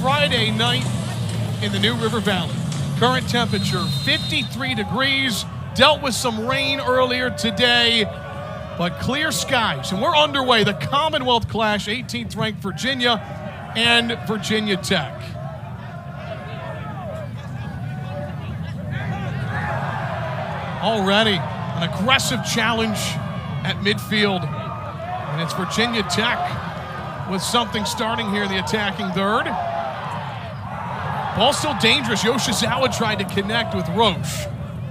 Friday night in the New River Valley. Current temperature 53 degrees. Dealt with some rain earlier today, but clear skies. And we're underway. The Commonwealth Clash, 18th ranked Virginia and Virginia Tech. Already an aggressive challenge at midfield. And it's Virginia Tech with something starting here in the attacking third. Ball still dangerous. Yoshizawa tried to connect with Roche.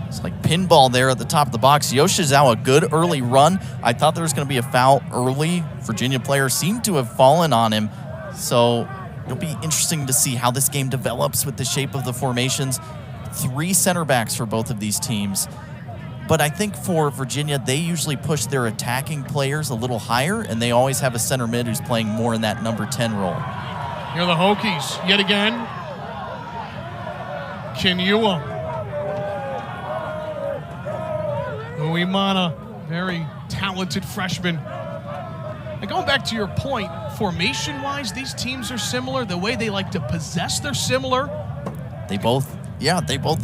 It's like pinball there at the top of the box. Yoshizawa, good early run. I thought there was going to be a foul early. Virginia players seemed to have fallen on him. So it'll be interesting to see how this game develops with the shape of the formations. 3 center backs for both of these teams. But I think for Virginia, they usually push their attacking players a little higher, and they always have a center mid who's playing more in that number 10 role. Here are the Hokies yet again. Kenyua. Uimana, very talented freshman. And going back to your point, formation-wise, these teams are similar. The way they like to possess, they're similar. They both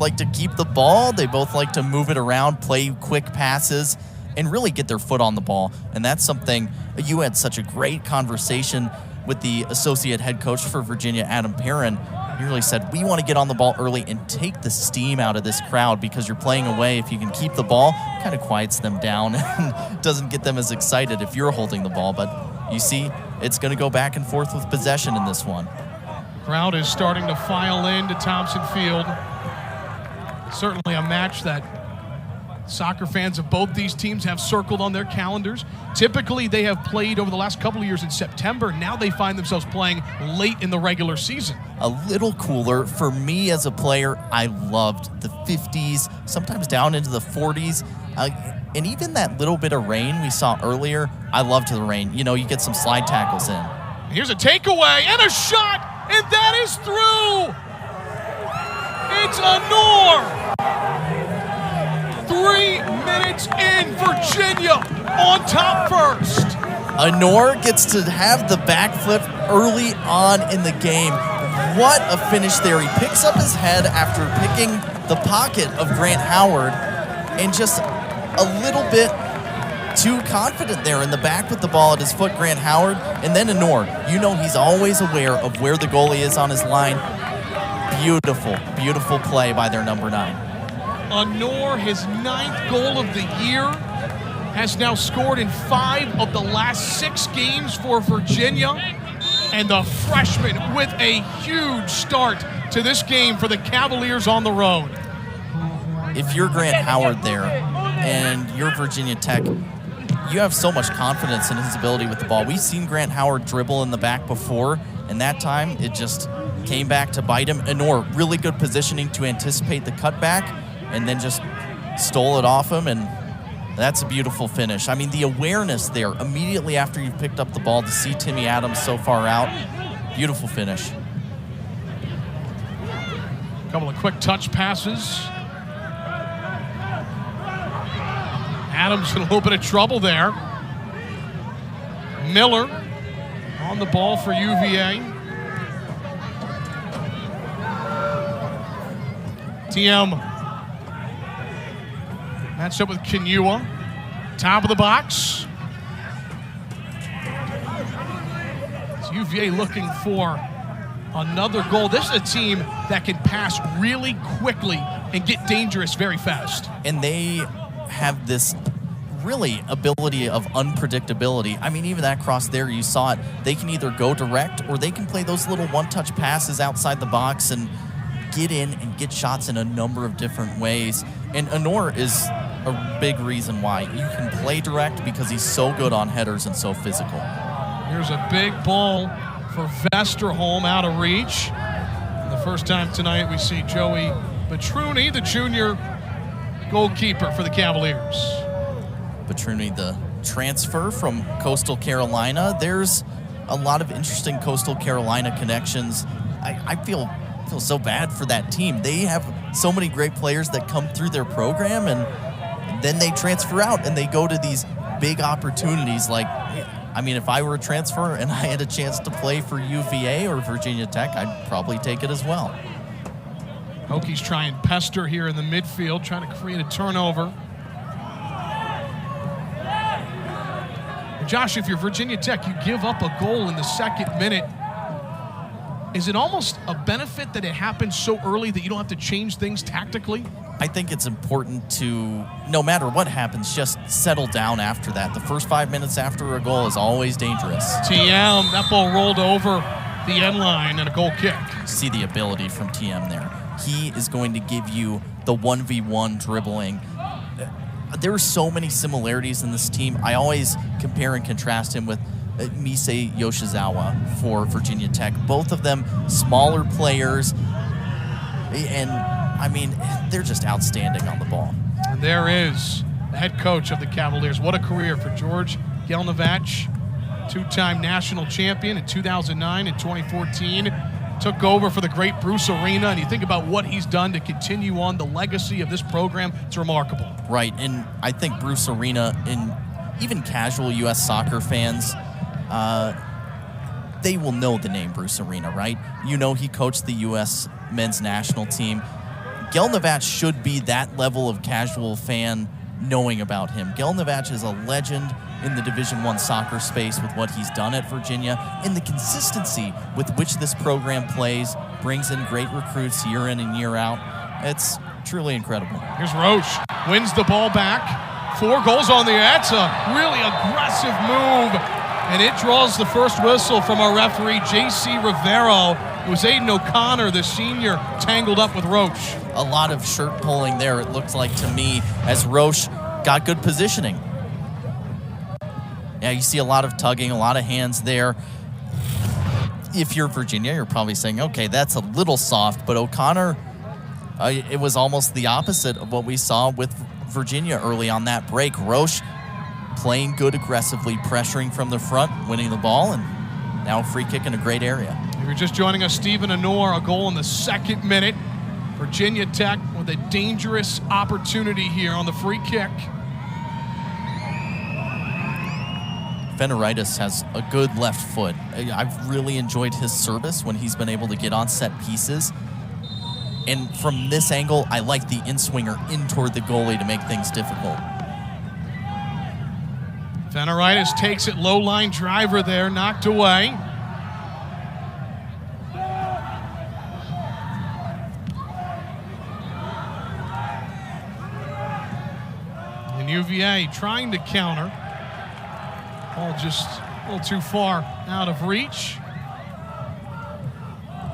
like to keep the ball. They both like to move it around, play quick passes, and really get their foot on the ball. And that's something, you had such a great conversation with the associate head coach for Virginia, Adam Perrin. He really said, we want to get on the ball early and take the steam out of this crowd because you're playing away. If you can keep the ball, it kind of quiets them down and doesn't get them as excited if you're holding the ball. But you see, it's going to go back and forth with possession in this one. Crowd is starting to file into Thompson Field. Certainly a match that soccer fans of both these teams have circled on their calendars. Typically, they have played over the last couple of years in September. Now they find themselves playing late in the regular season. A little cooler. For me as a player, I loved the 50s, sometimes down into the 40s. And even that little bit of rain we saw earlier, I loved the rain. You know, you get some slide tackles in. Here's a takeaway and a shot, and that is through. It's Anor. 3 minutes in, Virginia on top first. Anor gets to have the backflip early on in the game. What a finish there. He picks up his head after picking the pocket of Grant Howard and just a little bit too confident there in the back with the ball at his foot, Grant Howard. And then Anor, you know he's always aware of where the goalie is on his line. Beautiful, beautiful play by their number 9. Anor, his 9th goal of the year, has now scored in 5 of the last 6 games for Virginia. And the freshman with a huge start to this game for the Cavaliers on the road. If you're Grant Howard there and you're Virginia Tech, you have so much confidence in his ability with the ball. We've seen Grant Howard dribble in the back before, and that time it just came back to bite him. Anor, really good positioning to anticipate the cutback, and then just stole it off him, and that's a beautiful finish. I mean, the awareness there immediately after you picked up the ball to see Timmy Adams so far out. Beautiful finish. A couple of quick touch passes. Adams in a little bit of trouble there. Miller on the ball for UVA. TM matched up with Kenyua. Top of the box. It's UVA looking for another goal. This is a team that can pass really quickly and get dangerous very fast. And they have this really ability of unpredictability. I mean, even that cross there, you saw it. They can either go direct or they can play those little one-touch passes outside the box and get in and get shots in a number of different ways. And Anor is a big reason why. You can play direct because he's so good on headers and so physical. Here's a big ball for Vesterholm out of reach. And the first time tonight we see Joey Petruni, the junior goalkeeper for the Cavaliers. Petruni, the transfer from Coastal Carolina. There's a lot of interesting Coastal Carolina connections. I feel so bad for that team. They have so many great players that come through their program and then they transfer out and they go to these big opportunities like I mean, if I were a transfer and I had a chance to play for UVA or Virginia Tech, I'd probably take it as well. Hokies try and pester here in the midfield, trying to create a turnover. And Josh, if you're Virginia Tech, you give up a goal in the second minute. Is it almost a benefit that it happens so early that you don't have to change things tactically? I think it's important to, no matter what happens, just settle down after that. The first 5 minutes after a goal is always dangerous. TM, that ball rolled over the end line and a goal kick. See the ability from TM there. He is going to give you the 1v1 dribbling. There are so many similarities in this team. I always compare and contrast him with Misei Yoshizawa for Virginia Tech. Both of them smaller players, and I mean, they're just outstanding on the ball. And there is the head coach of the Cavaliers. What a career for George Gelnovach, two-time national champion in 2009 and 2014. Took over for the great Bruce Arena, and you think about what he's done to continue on the legacy of this program, it's remarkable. Right, and I think Bruce Arena, and even casual U.S. soccer fans, they will know the name Bruce Arena, right? You know he coached the U.S. men's national team. Gelnovach should be that level of casual fan knowing about him. Gelnovach is a legend in the Division I soccer space with what he's done at Virginia, and the consistency with which this program plays, brings in great recruits year in and year out. It's truly incredible. Here's Roche, wins the ball back. 4 goals on the, that's a really aggressive move, and it draws the first whistle from our referee, J.C. Rivero. It was Aiden O'Connor, the senior, tangled up with Roche. A lot of shirt pulling there, it looked like to me, as Roche got good positioning. Yeah, you see a lot of tugging, a lot of hands there. If you're Virginia, you're probably saying, okay, that's a little soft, but O'Connor, it was almost the opposite of what we saw with Virginia early on that break. Roche playing good aggressively, pressuring from the front, winning the ball, and now a free kick in a great area. If you're just joining us, Stephen Anor, a goal in the second minute. Virginia Tech with a dangerous opportunity here on the free kick. Feneritis has a good left foot. I've really enjoyed his service when he's been able to get on set pieces. And from this angle, I like the in-swinger in toward the goalie to make things difficult. Feneritis takes it, low line driver there, knocked away. And UVA trying to counter. Ball just a little too far out of reach.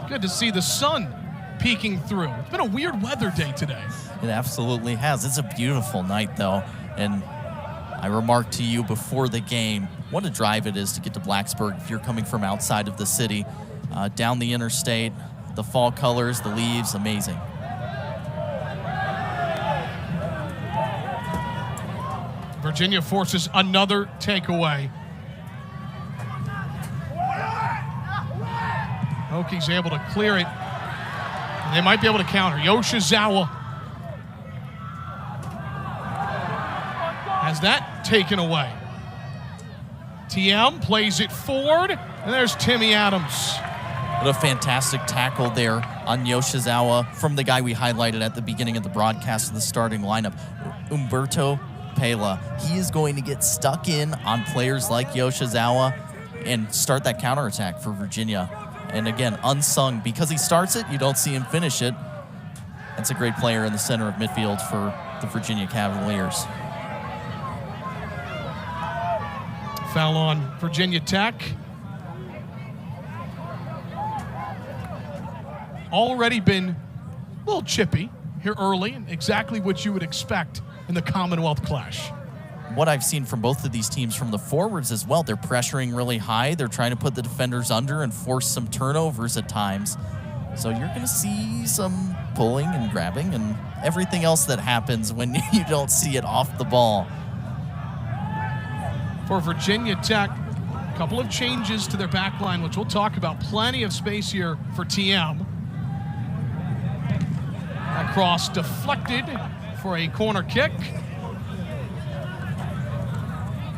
Good to see the sun peeking through. It's been a weird weather day today. It absolutely has. It's a beautiful night, though. And I remarked to you before the game what a drive it is to get to Blacksburg if you're coming from outside of the city. Down the interstate, the fall colors, the leaves, amazing. Virginia forces another takeaway. Hokies able to clear it. And they might be able to counter. Yoshizawa has that taken away. TM plays it forward, and there's Timmy Adams. What a fantastic tackle there on Yoshizawa from the guy we highlighted at the beginning of the broadcast of the starting lineup, Umberto Pela. He is going to get stuck in on players like Yoshizawa and start that counterattack for Virginia. And again, unsung. Because he starts it, you don't see him finish it. That's a great player in the center of midfield for the Virginia Cavaliers. Foul on Virginia Tech. Already been a little chippy here early, and exactly what you would expect in the Commonwealth Clash. What I've seen from both of these teams from the forwards as well, they're pressuring really high. They're trying to put the defenders under and force some turnovers at times. So you're going to see some pulling and grabbing and everything else that happens when you don't see it off the ball. For Virginia Tech, a couple of changes to their back line, which we'll talk about. Plenty of space here for TM. That cross deflected for a corner kick.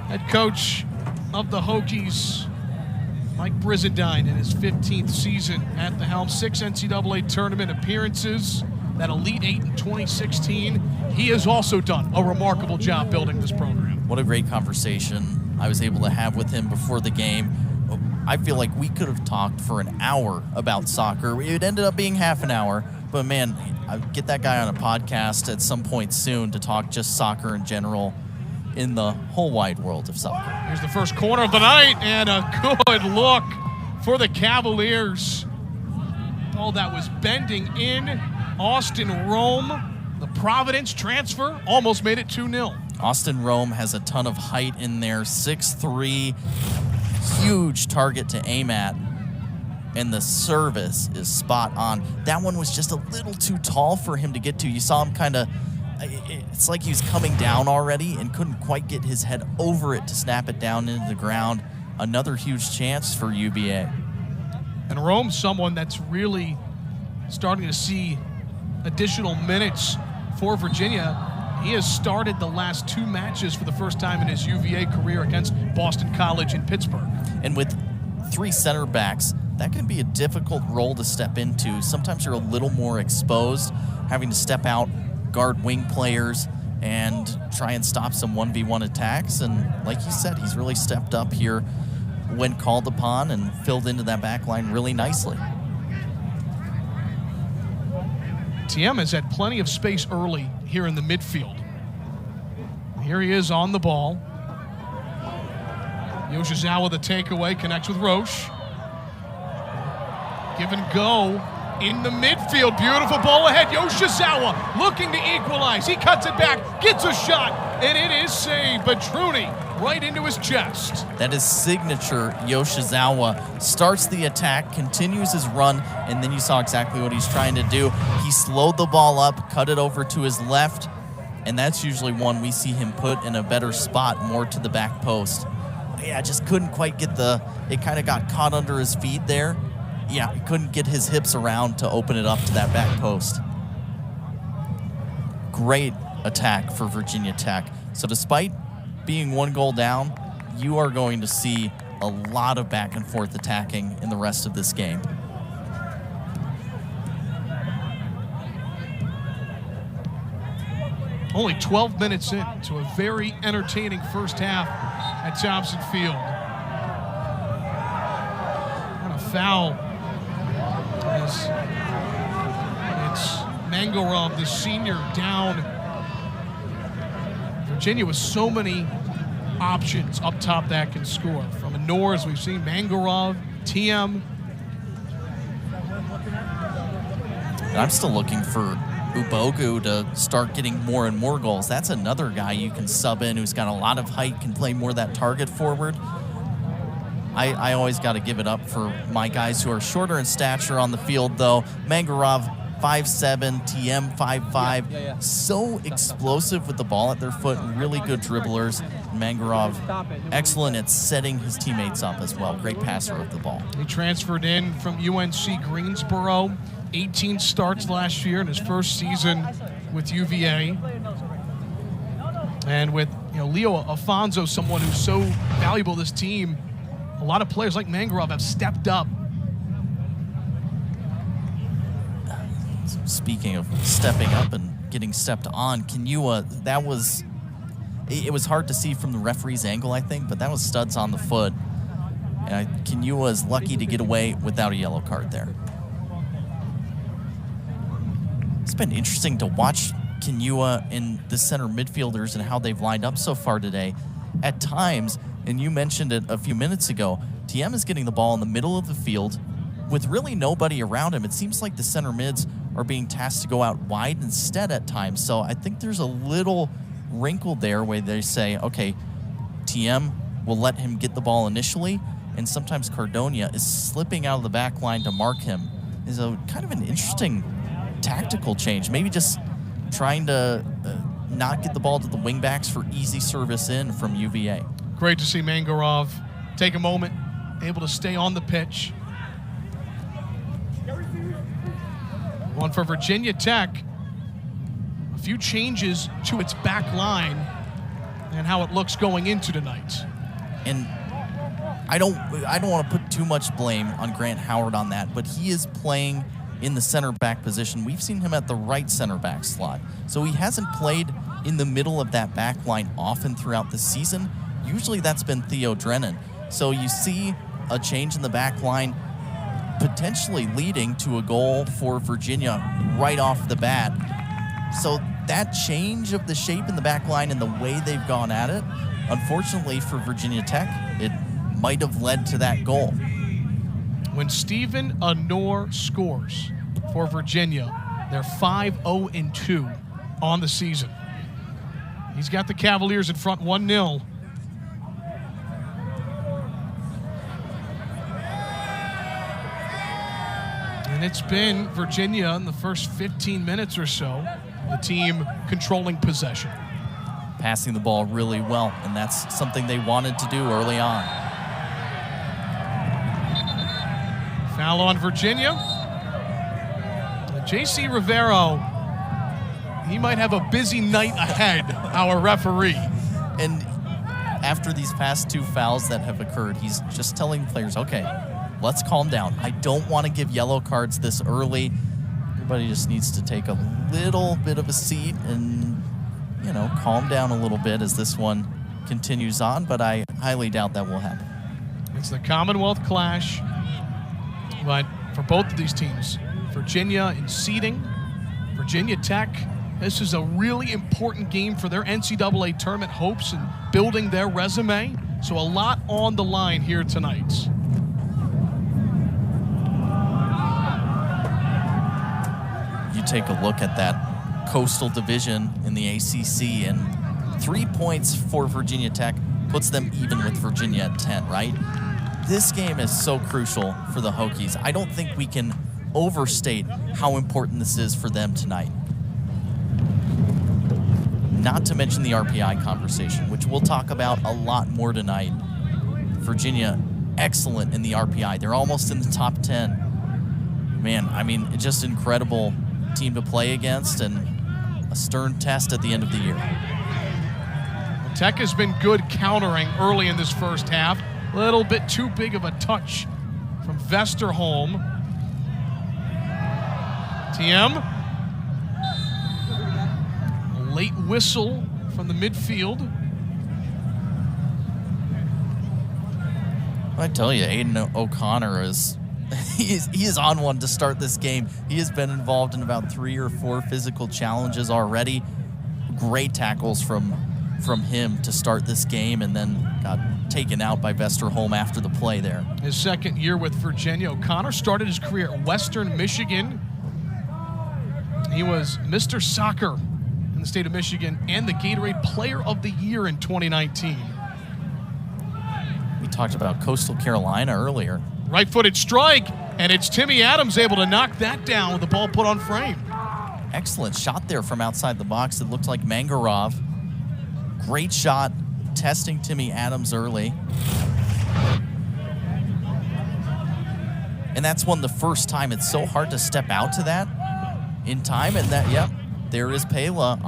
Head coach of the Hokies, Mike Brizendine, in his 15th season at the helm. 6 NCAA tournament appearances, that Elite 8 in 2016. He has also done a remarkable job building this program. What a great conversation I was able to have with him before the game. I feel like we could have talked for an hour about soccer. It ended up being half an hour, but man, I'll get that guy on a podcast at some point soon to talk just soccer in general in the whole wide world of soccer. Here's the first corner of the night, and a good look for the Cavaliers. Ball that was bending in. Austin Rome, the Providence transfer, almost made it 2-0. Austin Rome has a ton of height in there, 6'3", huge target to aim at, and the service is spot on. That one was just a little too tall for him to get to. You saw him kind of, it's like he was coming down already and couldn't quite get his head over it to snap it down into the ground. Another huge chance for UVA. And Rome's someone that's really starting to see additional minutes for Virginia. He has started the last 2 matches for the first time in his UVA career against Boston College in Pittsburgh. And with 3 center backs, that can be a difficult role to step into. Sometimes you're a little more exposed, having to step out, guard wing players, and try and stop some 1v1 attacks. And like you said, he's really stepped up here when called upon and filled into that back line really nicely. TM has had plenty of space early here in the midfield. Here he is on the ball. Yoshizawa, the takeaway, connects with Roche. Give and go in the midfield. Beautiful ball ahead. Yoshizawa looking to equalize. He cuts it back, gets a shot, and it is saved. But Truni right into his chest. That is signature Yoshizawa. Starts the attack, continues his run, and then you saw exactly what he's trying to do. He slowed the ball up, cut it over to his left, and that's usually one we see him put in a better spot, more to the back post. Yeah, just couldn't quite get it kind of got caught under his feet there. Yeah, he couldn't get his hips around to open it up to that back post. Great attack for Virginia Tech. So despite being 1 goal down, you are going to see a lot of back and forth attacking in the rest of this game. Only 12 minutes in to a very entertaining first half at Thompson Field. And a foul. It's Mangorov, the senior, down. Virginia with so many options up top that can score. From Norris, we've seen Mangorov, TM. And I'm still looking for Ubogu to start getting more and more goals. That's another guy you can sub in who's got a lot of height, can play more that target forward. I always got to give it up for my guys who are shorter in stature on the field, though. Mangorov, 5'7", TM 5'5". So explosive with the ball at their foot, and really good dribblers. Mangorov, excellent at setting his teammates up as well. Great passer of the ball. He transferred in from UNC Greensboro. 18 starts last year in his first season with UVA. And with Leo Afonso, someone who's so valuable to this team, a lot of players like Mangorov have stepped up. Speaking of stepping up and getting stepped on, it was hard to see from the referee's angle, I think, but that was studs on the foot. And Kenua is lucky to get away without a yellow card there. It's been interesting to watch Kenua and the center midfielders and how they've lined up so far today. At times, and you mentioned it a few minutes ago, TM is getting the ball in the middle of the field with really nobody around him. It seems like the center mids are being tasked to go out wide instead at times. So I think there's a little wrinkle there where they say, okay, TM will let him get the ball initially, and sometimes Cardonia is slipping out of the back line to mark him. Is a kind of an interesting tactical change. Maybe just trying to not get the ball to the wingbacks for easy service in from UVA. Great to see Mangorov take a moment, able to stay on the pitch. One for Virginia Tech. A few changes to its back line and how it looks going into tonight. And I don't want to put too much blame on Grant Howard on that, but he is playing in the center back position. We've seen him at the right center back slot. So he hasn't played in the middle of that back line often throughout the season. Usually that's been Theo Drennan. So you see a change in the back line potentially leading to a goal for Virginia right off the bat. So that change of the shape in the back line and the way they've gone at it, unfortunately for Virginia Tech, it might have led to that goal. When Stephen Anor scores for Virginia, they're 5-0-2 on the season. He's got the Cavaliers in front 1-0. And it's been Virginia in the first 15 minutes or so, the team controlling possession. Passing the ball really well, and that's something they wanted to do early on. Foul on Virginia. J.C. Rivero, he might have a busy night ahead, our referee. And after these past 2 fouls that have occurred, he's just telling players, okay, let's calm down. I don't want to give yellow cards this early. Everybody just needs to take a little bit of a seat and, you know, calm down a little bit as this one continues on, but I highly doubt that will happen. It's the Commonwealth Clash, but for both of these teams, Virginia in seeding, Virginia Tech, this is a really important game for their NCAA tournament hopes and building their resume. So a lot on the line here tonight. You take a look at that Coastal Division in the ACC, and 3 points for Virginia Tech puts them even with Virginia at 10, right? This game is so crucial for the Hokies. I don't think we can overstate how important this is for them tonight. Not to mention the RPI conversation, which we'll talk about a lot more tonight. Virginia, excellent in the RPI. They're almost in the top 10. Man, I mean, just incredible team to play against and a stern test at the end of the year. Tech has been good countering early in this first half. A little bit too big of a touch from Vesterholm. TM. A late whistle from the midfield. I tell you, Aiden O'Connor is he is on one to start this game. He has been involved in about 3 or 4 physical challenges already. Great tackles from him to start this game, and then got taken out by Vesterholm after the play there. His second year with Virginia, O'Connor started his career at Western Michigan. He was Mr. Soccer in the state of Michigan and the Gatorade Player of the Year in 2019. We talked about Coastal Carolina earlier. Right-footed strike, and it's Timmy Adams able to knock that down with the ball put on frame. Excellent shot there from outside the box. It looked like Mangarov. Great shot, testing Timmy Adams early. And that's the first time. It's so hard to step out to that in time. And that, yep, there is Pela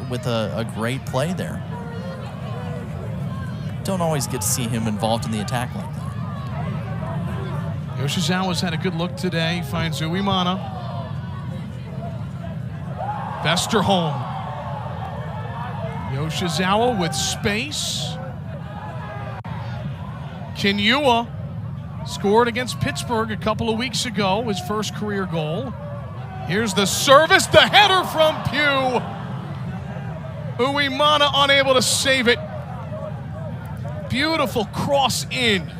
with a great play there. Don't always get to see him involved in the attack like that. Yoshizawa's had a good look today. Finds Uemana. Vesterholm. Yoshizawa with space. Kinyua scored against Pittsburgh a couple of weeks ago, his first career goal. Here's the service, the header from Pugh. Uemana unable to save it. Beautiful cross in.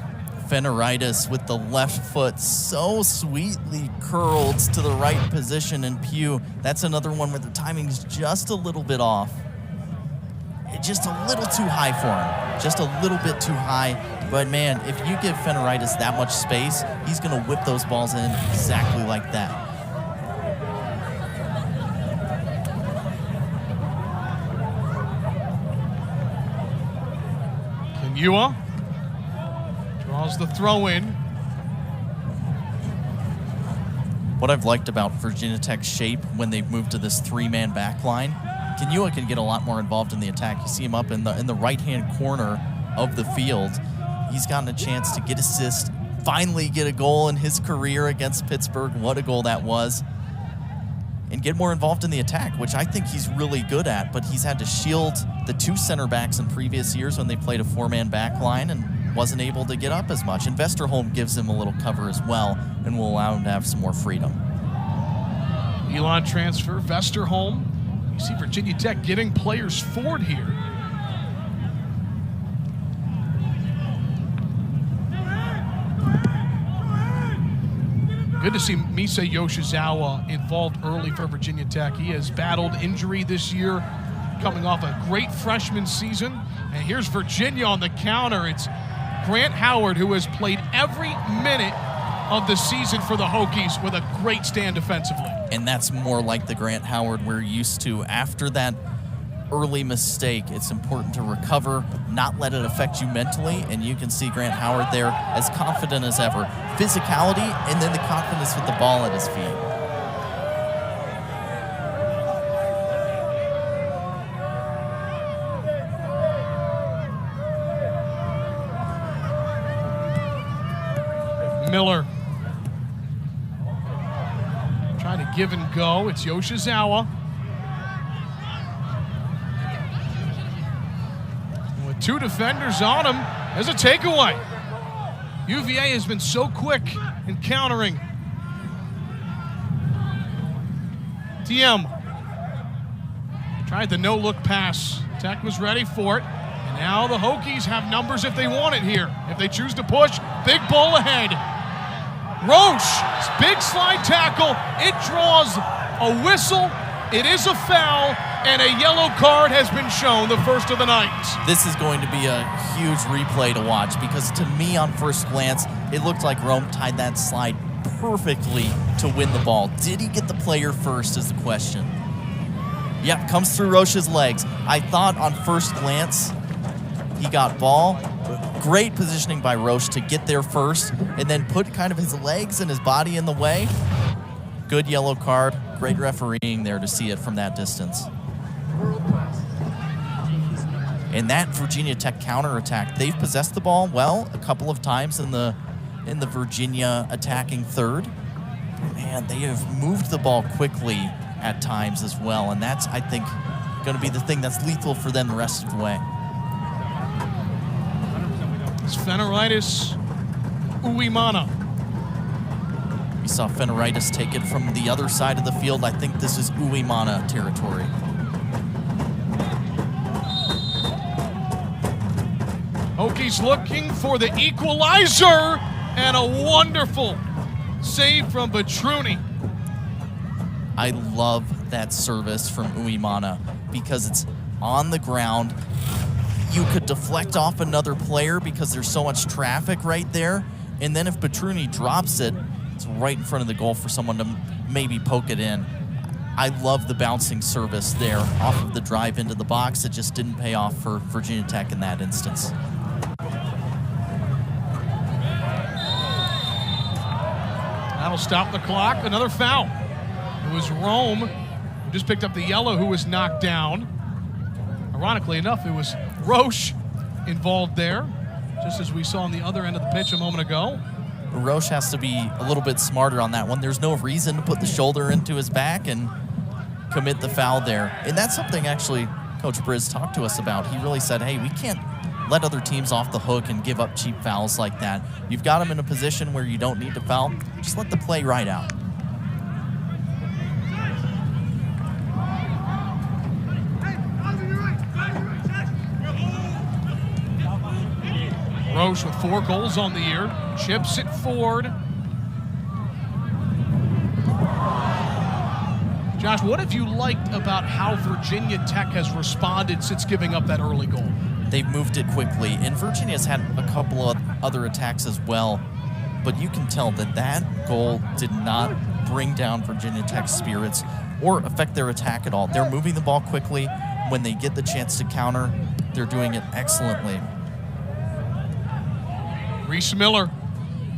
Feneritis with the left foot so sweetly curled to the right position, and Pugh, that's another one where the timing is just a little bit off. It's just a little too high for him. Just a little bit too high. But man, if you give Feneritis that much space, he's going to whip those balls in exactly like that. Kinyua draws the throw in. What I've liked about Virginia Tech's shape when they've moved to this 3-man back line, Kinyua can get a lot more involved in the attack. You see him up in the right-hand corner of the field. He's gotten a chance to get assists, finally get a goal in his career against Pittsburgh. What a goal that was. And get more involved in the attack, which I think he's really good at, but he's had to shield the 2 center backs in previous years when they played a 4-man back line and wasn't able to get up as much. And Vesterholm gives him a little cover as well and will allow him to have some more freedom. Elon transfer, Vesterholm. You see Virginia Tech getting players forward here. Good to see Misa Yoshizawa involved early for Virginia Tech. He has battled injury this year, coming off a great freshman season. And here's Virginia on the counter. It's Grant Howard, who has played every minute of the season for the Hokies with a great stand defensively. And that's more like the Grant Howard we're used to. After that early mistake, it's important to recover, not let it affect you mentally, and you can see Grant Howard there as confident as ever. Physicality and then the confidence with the ball at his feet. Miller trying to give and go. It's Yoshizawa. And with 2 defenders on him, there's a takeaway. UVA has been so quick in countering. TM tried the no-look pass. Tech was ready for it. And now the Hokies have numbers if they want it here. If they choose to push, big ball ahead. Roche, big slide tackle. It draws a whistle. It is a foul, and a yellow card has been shown, the first of the night. This is going to be a huge replay to watch because to me on first glance, it looked like Rome tied that slide perfectly to win the ball. Did he get the player first is the question. Yep, comes through Roche's legs. I thought on first glance he got ball. Great positioning by Roche to get there first and then put kind of his legs and his body in the way. Good yellow card. Great refereeing there to see it from that distance. And that Virginia Tech counterattack, they've possessed the ball well a couple of times in the Virginia attacking third. Man, they have moved the ball quickly at times as well, and that's, I think, going to be the thing that's lethal for them the rest of the way. It's Feneritis Uwimana. We saw Feneritis take it from the other side of the field. I think this is Uwimana territory. Hokies looking for the equalizer, and a wonderful save from Petruni. I love that service from Uwimana because it's on the ground. You could deflect off another player because there's so much traffic right there. And then if Petruni drops it, it's right in front of the goal for someone to maybe poke it in. I love the bouncing service there off of the drive into the box. It just didn't pay off for Virginia Tech in that instance. That'll stop the clock. Another foul. It was Rome who just picked up the yellow, who was knocked down. Ironically enough, it was Roche involved there, just as we saw on the other end of the pitch a moment ago. Roche has to be a little bit smarter on that one. There's no reason to put the shoulder into his back and commit the foul there. And that's something actually Coach Briz talked to us about. He really said, hey, we can't let other teams off the hook and give up cheap fouls like that. You've got them in a position where you don't need to foul. Just let the play ride out. Roche with 4 goals on the year, chips it forward. Josh, what have you liked about how Virginia Tech has responded since giving up that early goal? They've moved it quickly, and Virginia's had a couple of other attacks as well, but you can tell that that goal did not bring down Virginia Tech's spirits or affect their attack at all. They're moving the ball quickly. When they get the chance to counter, they're doing it excellently. Reese Miller,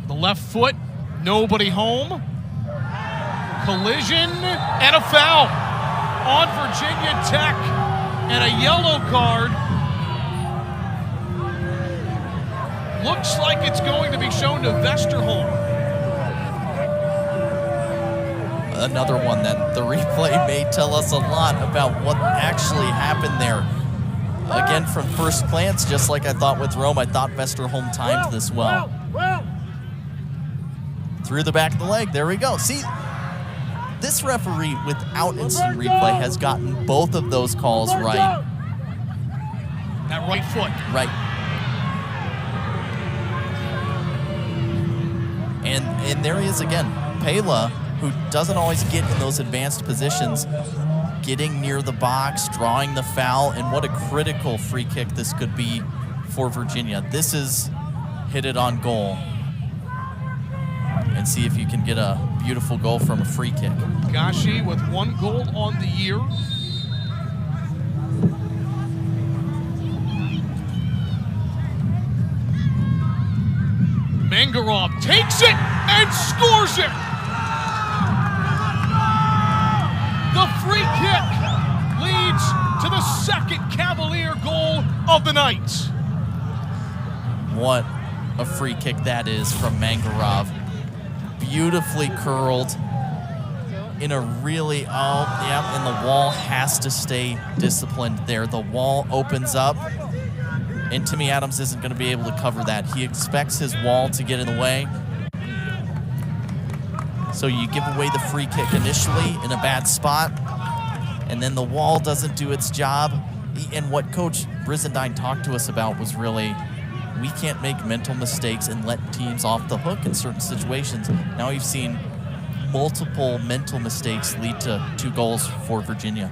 the left foot, nobody home. Collision and a foul on Virginia Tech and a yellow card. Looks like it's going to be shown to Vesterholm. Another one that the replay may tell us a lot about what actually happened there. Again, from first glance, just like I thought with Rome, I thought Vesterholm timed this well. Through the back of the leg, there we go. See, this referee, without instant replay, has gotten both of those calls right. That right foot. Right. And there he is again. Pela, who doesn't always get in those advanced positions, getting near the box, drawing the foul, and what a critical free kick this could be for Virginia. This is hit it on goal. And see if you can get a beautiful goal from a free kick. Gashi with 1 goal on the year. Mangarov takes it and scores it. The free kick leads to the second Cavalier goal of the night. What a free kick that is from Mangarov. Beautifully curled in a really, and the wall has to stay disciplined there. The wall opens up, and Timmy Adams isn't going to be able to cover that. He expects his wall to get in the way. So you give away the free kick initially in a bad spot, and then the wall doesn't do its job. And what Coach Brizendine talked to us about was really, we can't make mental mistakes and let teams off the hook in certain situations. Now we've seen multiple mental mistakes lead to 2 goals for Virginia.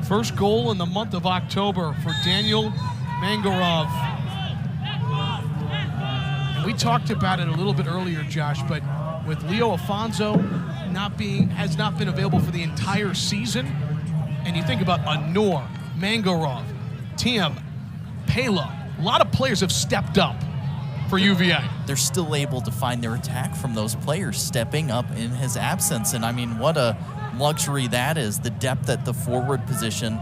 First goal in the month of October for Daniel Mangarov. And we talked about it a little bit earlier, Josh, but with Leo Afonso has not been available for the entire season, and you think about Anor, Mangarov, Tim, Pela, a lot of players have stepped up for UVA. They're still able to find their attack from those players stepping up in his absence. And I mean, what a luxury that is, the depth at the forward position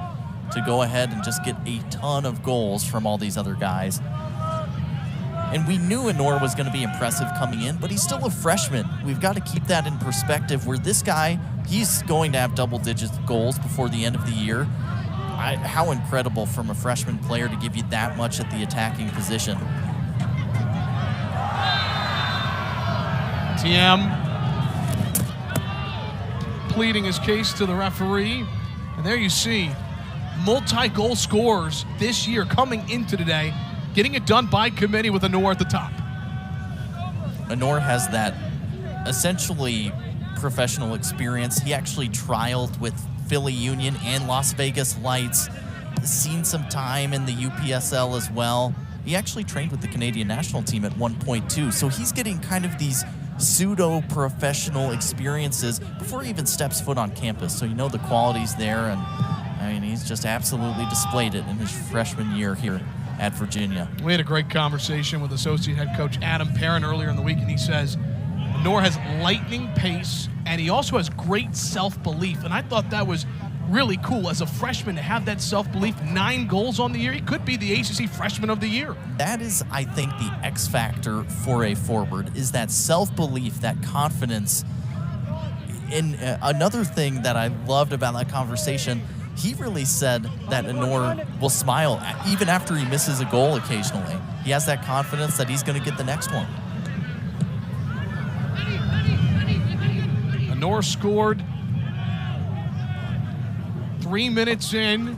to go ahead and just get a ton of goals from all these other guys. And we knew Anor was going to be impressive coming in, but he's still a freshman. We've got to keep that in perspective, where this guy, he's going to have double-digit goals before the end of the year. How incredible from a freshman player to give you that much at the attacking position. TM pleading his case to the referee. And there you see multi-goal scorers this year coming into today, getting it done by committee with Anor at the top. Anor has that essentially professional experience. He actually trialed with Philly Union and Las Vegas Lights, seen some time in the UPSL as well. He actually trained with the Canadian national team at one point too, so he's getting kind of these pseudo-professional experiences before he even steps foot on campus. So you know the quality's there, and I mean, he's just absolutely displayed it in his freshman year here at Virginia. We had a great conversation with associate head coach Adam Perrin earlier in the week, and he says Anor has lightning pace, and he also has great self-belief. And I thought that was really cool as a freshman to have that self-belief. 9 goals on the year. He could be the ACC Freshman of the Year. That is, I think, the X factor for a forward, is that self-belief, that confidence. And another thing that I loved about that conversation, he really said that Anor will smile even after he misses a goal occasionally. He has that confidence that he's going to get the next one. Anor scored 3 minutes in,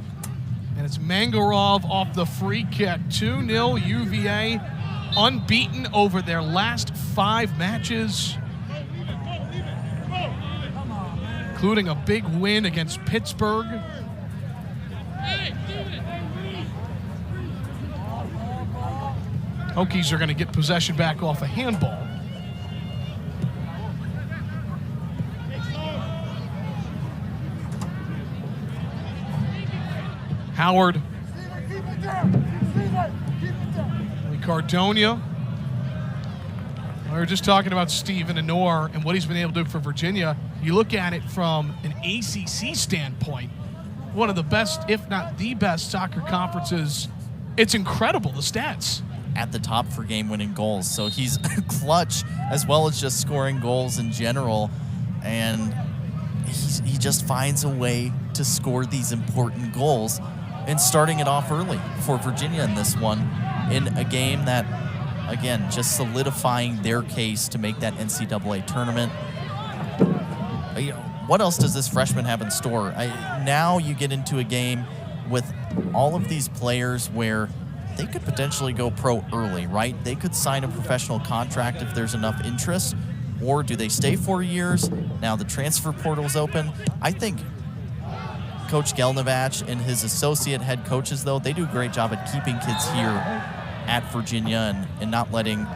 and it's Mangarov off the free kick. 2-0 UVA, unbeaten over their last 5 matches, including a big win against Pittsburgh. Hokies are going to get possession back off a handball. Howard. Cardonia. We were just talking about Stephen Anor and what he's been able to do for Virginia. You look at it from an ACC standpoint, one of the best, if not the best, soccer conferences It's incredible, the stats. At the top for game-winning goals. So he's clutch as well as just scoring goals in general. And he just finds a way to score these important goals and starting it off early for Virginia in this one in a game that, again, just solidifying their case to make that NCAA tournament. What else does this freshman have in store? Now you get into a game with all of these players where they could potentially go pro early, right? They could sign a professional contract if there's enough interest, or do they stay 4 years? Now the transfer portal's open. I think Coach Gelnevach and his associate head coaches, though, they do a great job at keeping kids here at Virginia and not letting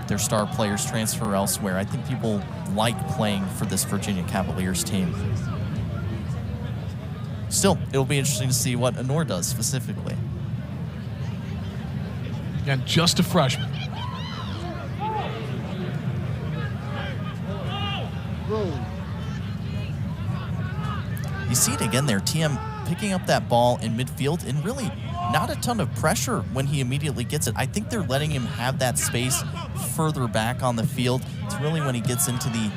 their star players transfer elsewhere. I think people like playing for this Virginia Cavaliers team. Still, it'll be interesting to see what Honor does specifically. Again, just a freshman. You see it again there, TM picking up that ball in midfield and really not a ton of pressure when he immediately gets it. I think they're letting him have that space further back on the field. It's really when he gets into the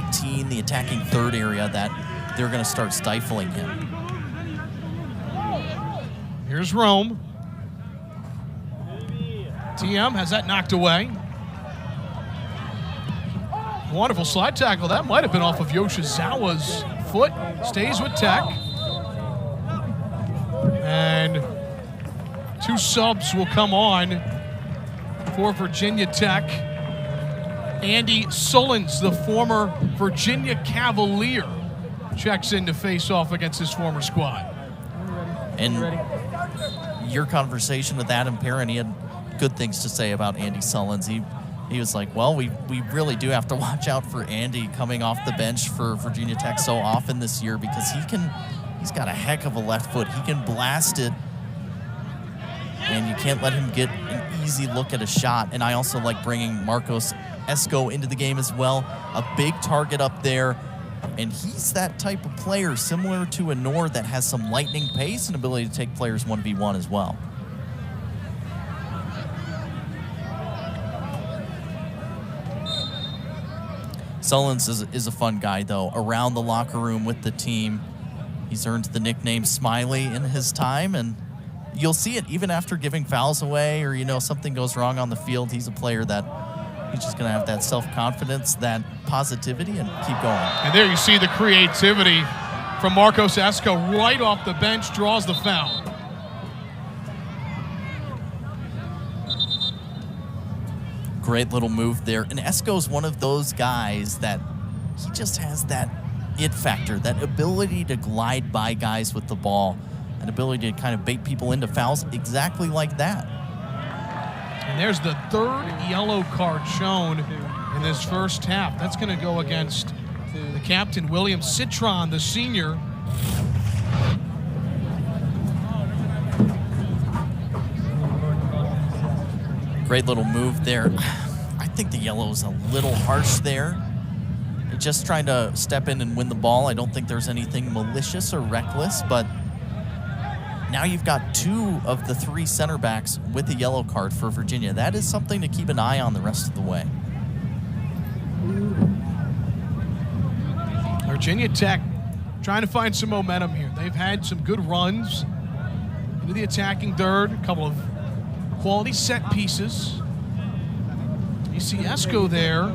18, the attacking third area, that they're going to start stifling him. Here's Rome. TM has that knocked away. Wonderful slide tackle. That might have been off of Yoshizawa's foot. Stays with Tech. And 2 subs will come on for Virginia Tech. Andy Sullins, the former Virginia Cavalier, checks in to face off against his former squad. And your conversation with Adam Perrin, he had good things to say about Andy Sullins. He was like, well, we really do have to watch out for Andy coming off the bench for Virginia Tech so often this year, because he's got a heck of a left foot. He can blast it, and you can't let him get an easy look at a shot. And I also like bringing Marcos Esco into the game as well. A big target up there, and he's that type of player similar to Honor that has some lightning pace and ability to take players 1v1 as well. Sullins is a fun guy, though, around the locker room with the team. He's earned the nickname Smiley in his time, and you'll see it even after giving fouls away or, something goes wrong on the field. He's a player that he's just going to have that self-confidence, that positivity, and keep going. And there you see the creativity from Marcos Esco right off the bench, draws the foul. Great little move there. And Esco's one of those guys that he just has that it factor, that ability to glide by guys with the ball, an ability to kind of bait people into fouls exactly like that. And there's the 3rd yellow card shown in this first half. That's going to go against the captain, William Citron, the senior. Great little move there. I think the yellow is a little harsh there. Just trying to step in and win the ball. I don't think there's anything malicious or reckless, but now you've got 2 of the 3 center backs with a yellow card for Virginia. That is something to keep an eye on the rest of the way. Virginia Tech trying to find some momentum here. They've had some good runs into the attacking third, a couple of quality set pieces. You see Esco there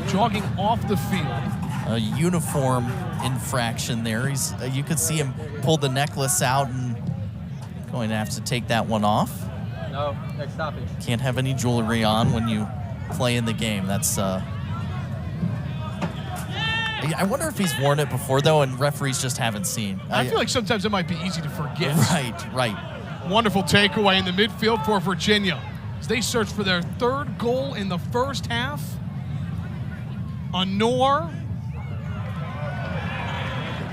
jogging off the field. A uniform infraction there. You could see him pull the necklace out and going to have to take that one off. No, next stoppage. Can't have any jewelry on when you play in the game. That's I wonder if he's worn it before, though, and referees just haven't seen. I feel like sometimes it might be easy to forget. Right. Wonderful takeaway in the midfield for Virginia as they search for their 3rd goal in the first half. Honor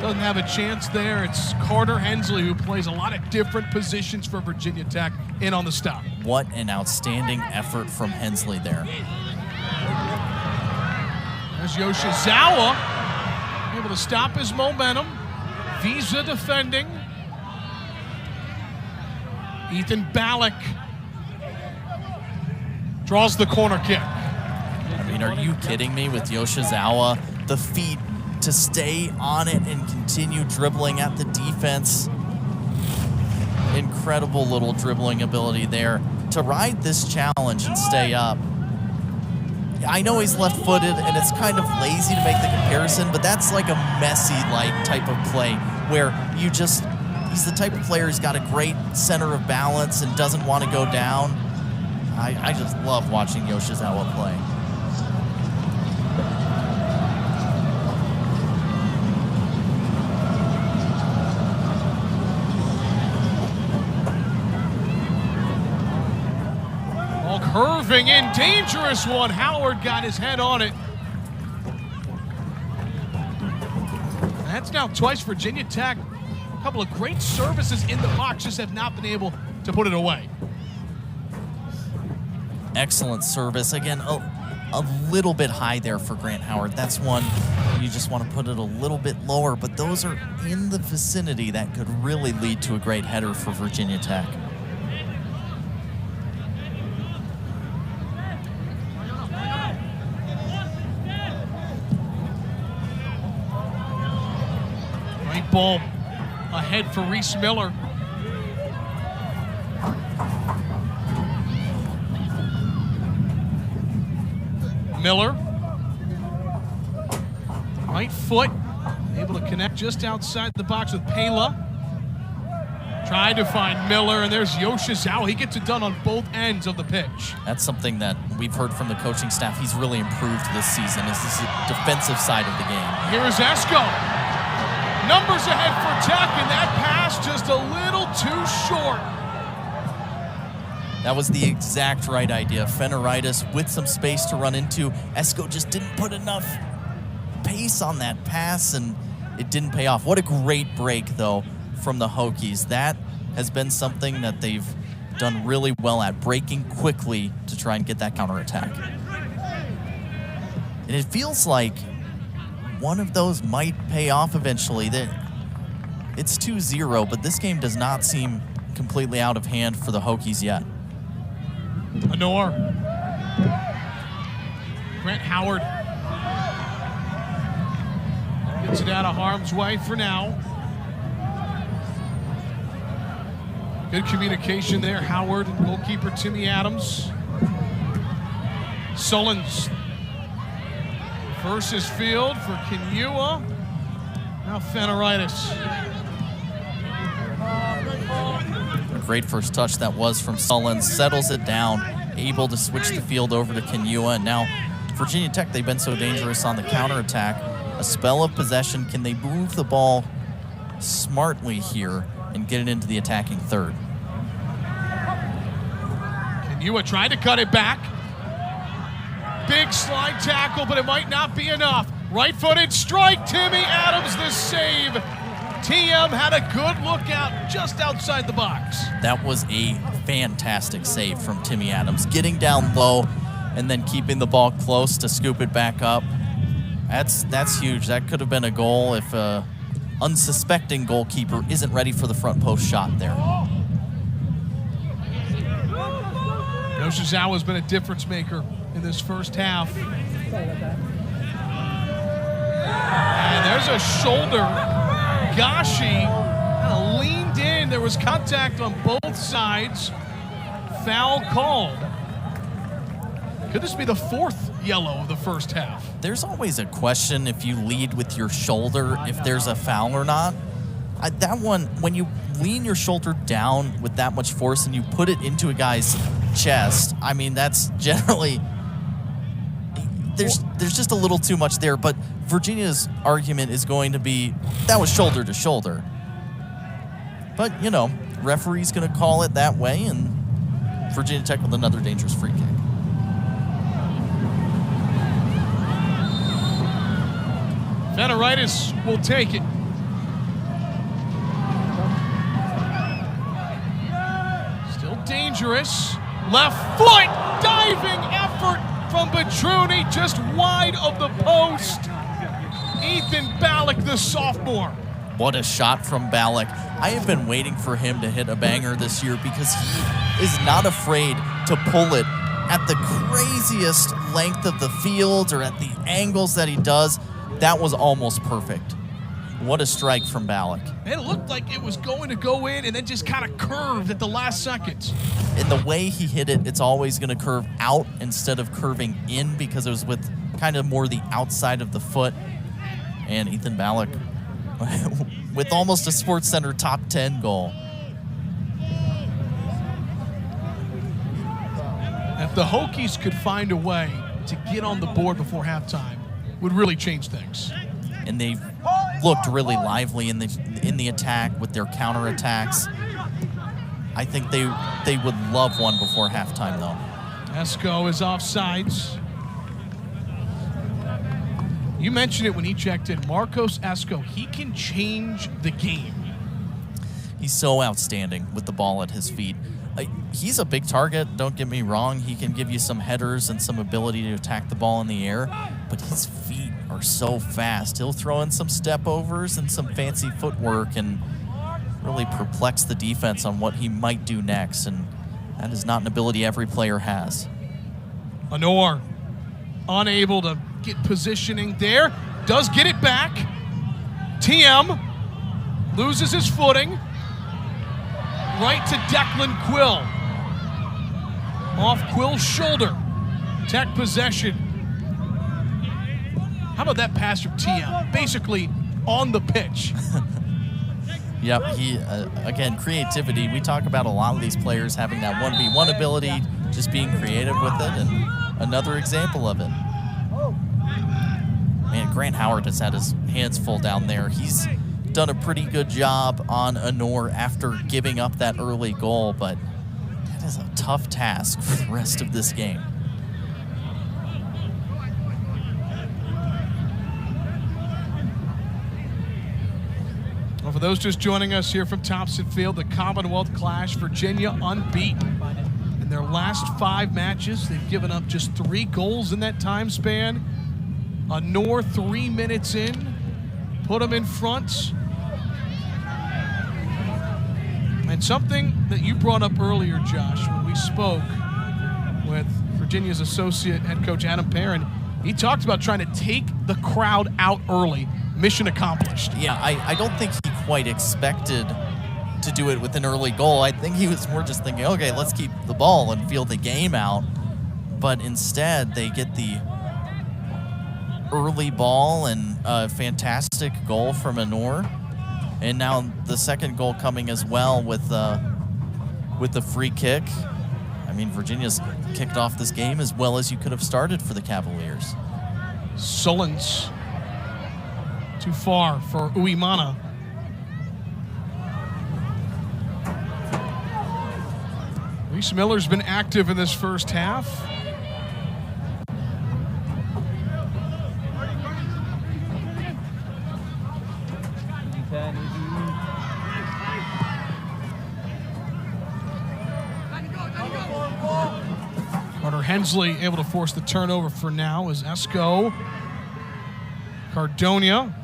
doesn't have a chance there. It's Carter Hensley who plays a lot of different positions for Virginia Tech in on the stop. What an outstanding effort from Hensley there. There's Yoshizawa, able to stop his momentum. Visa defending. Ethan Ballack draws the corner kick. I mean, are you kidding me with Yoshizawa? The feet to stay on it and continue dribbling at the defense. Incredible little dribbling ability there to ride this challenge and stay up. I know he's left-footed and it's kind of lazy to make the comparison, but that's like a Messi-like type of play where you just, he's the type of player who's got a great center of balance and doesn't want to go down. I just love watching Yoshizawa play. Curving in, dangerous one. Howard got his head on it. That's now twice Virginia Tech. A couple of great services in the box, just have not been able to put it away. Excellent service. Again, a little bit high there for Grant Howard. That's one you just want to put it a little bit lower, but those are in the vicinity that could really lead to a great header for Virginia Tech. Ball ahead for Reese Miller. Miller, right foot, able to connect just outside the box with Pela. Tried to find Miller, and there's Yoshizawa. He gets it done on both ends of the pitch. That's something that we've heard from the coaching staff. He's really improved this season, is this defensive side of the game. Here is Esco. Numbers ahead for Tech, and that pass just a little too short. That was the exact right idea. Fenaritis with some space to run into. Esco just didn't put enough pace on that pass, and it didn't pay off. What a great break, though, from the Hokies. That has been something that they've done really well at, breaking quickly to try and get that counterattack. And it feels like one of those might pay off eventually. It's 2-0, but this game does not seem completely out of hand for the Hokies yet. Honor. Grant Howard gets it out of harm's way for now. Good communication there, Howard and goalkeeper Timmy Adams. Sullins versus Field for Kenua. Now Fenaritis. A great first touch that was from Sullins. Settles it down, able to switch the field over to Kenua. And now Virginia Tech, they've been so dangerous on the counterattack. A spell of possession. Can they move the ball smartly here and get it into the attacking third? Kenua tried to cut it back. Big slide tackle, but it might not be enough. Right-footed strike, Timmy Adams, the save. TM had a good look out just outside the box. That was a fantastic save from Timmy Adams. Getting down low and then keeping the ball close to scoop it back up. That's huge. That could have been a goal if an unsuspecting goalkeeper isn't ready for the front post shot there. Yoshizawa's been a difference maker in this first half. And there's a shoulder. Gashi kind of leaned in. There was contact on both sides. Foul called. Could this be the fourth yellow of the first half? There's always a question if you lead with your shoulder, if there's a foul or not. That one, when you lean your shoulder down with that much force and you put it into a guy's chest, I mean, that's generally, there's just a little too much there. But Virginia's argument is going to be, that was shoulder to shoulder. But, you know, referee's going to call it that way, and Virginia Tech with another dangerous free kick. Fenaritis will take it. Still dangerous. Left foot, diving effort from Petruni, just wide of the post. Ethan Ballack, the sophomore. What a shot from Ballack. I have been waiting for him to hit a banger this year because he is not afraid to pull it at the craziest length of the field or at the angles that he does. That was almost perfect. What a strike from Ballack. It looked like it was going to go in and then just kind of curved at the last second. And the way he hit it, it's always going to curve out instead of curving in because it was with kind of more the outside of the foot. And Ethan Ballack with almost a SportsCenter top 10 goal. If the Hokies could find a way to get on the board before halftime, would really change things. And they looked really lively in the attack with their counterattacks. I think they would love one before halftime, though. Esco is offsides. You mentioned it when he checked in. Marcos Esco, he can change the game. He's so outstanding with the ball at his feet. He's a big target, don't get me wrong. He can give you some headers and some ability to attack the ball in the air, but his feet are so fast. He'll throw in some step overs and some fancy footwork and really perplex the defense on what he might do next, and that is not an ability every player has. Honor unable to get positioning there, does get it back. TM loses his footing. Right to Declan Quill. Off Quill's shoulder. Tech possession. How about that pass from TM? Basically on the pitch. Yep, he, again, creativity. We talk about a lot of these players having that 1v1 ability, just being creative with it, and another example of it. Man, Grant Howard has had his hands full down there. He's done a pretty good job on Honor after giving up that early goal, but that is a tough task for the rest of this game. Well, for those just joining us here from Thompson Field, the Commonwealth Clash, Virginia unbeaten. In their last 5 matches, they've given up just 3 goals in that time span. Honor 3 minutes in, put them in front. And something that you brought up earlier, Josh, when we spoke with Virginia's associate head coach Adam Perrin, he talked about trying to take the crowd out early. Mission accomplished. Yeah, I don't think he quite expected to do it with an early goal. I think he was more just thinking, okay, let's keep the ball and feel the game out. But instead, they get the early ball and a fantastic goal from Honor. And now the second goal coming as well with the free kick. I mean, Virginia's kicked off this game as well as you could have started for the Cavaliers. Sullins too far for Uimana. Reese Miller's been active in this first half. Carter Hensley able to force the turnover for now as Esco. Cardonia.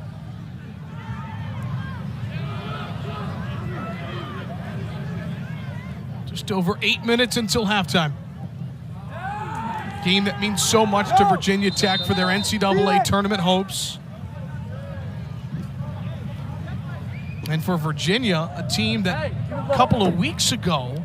Just over 8 minutes until halftime. Game that means so much to Virginia Tech for their NCAA tournament hopes. And for Virginia, a team that a couple of weeks ago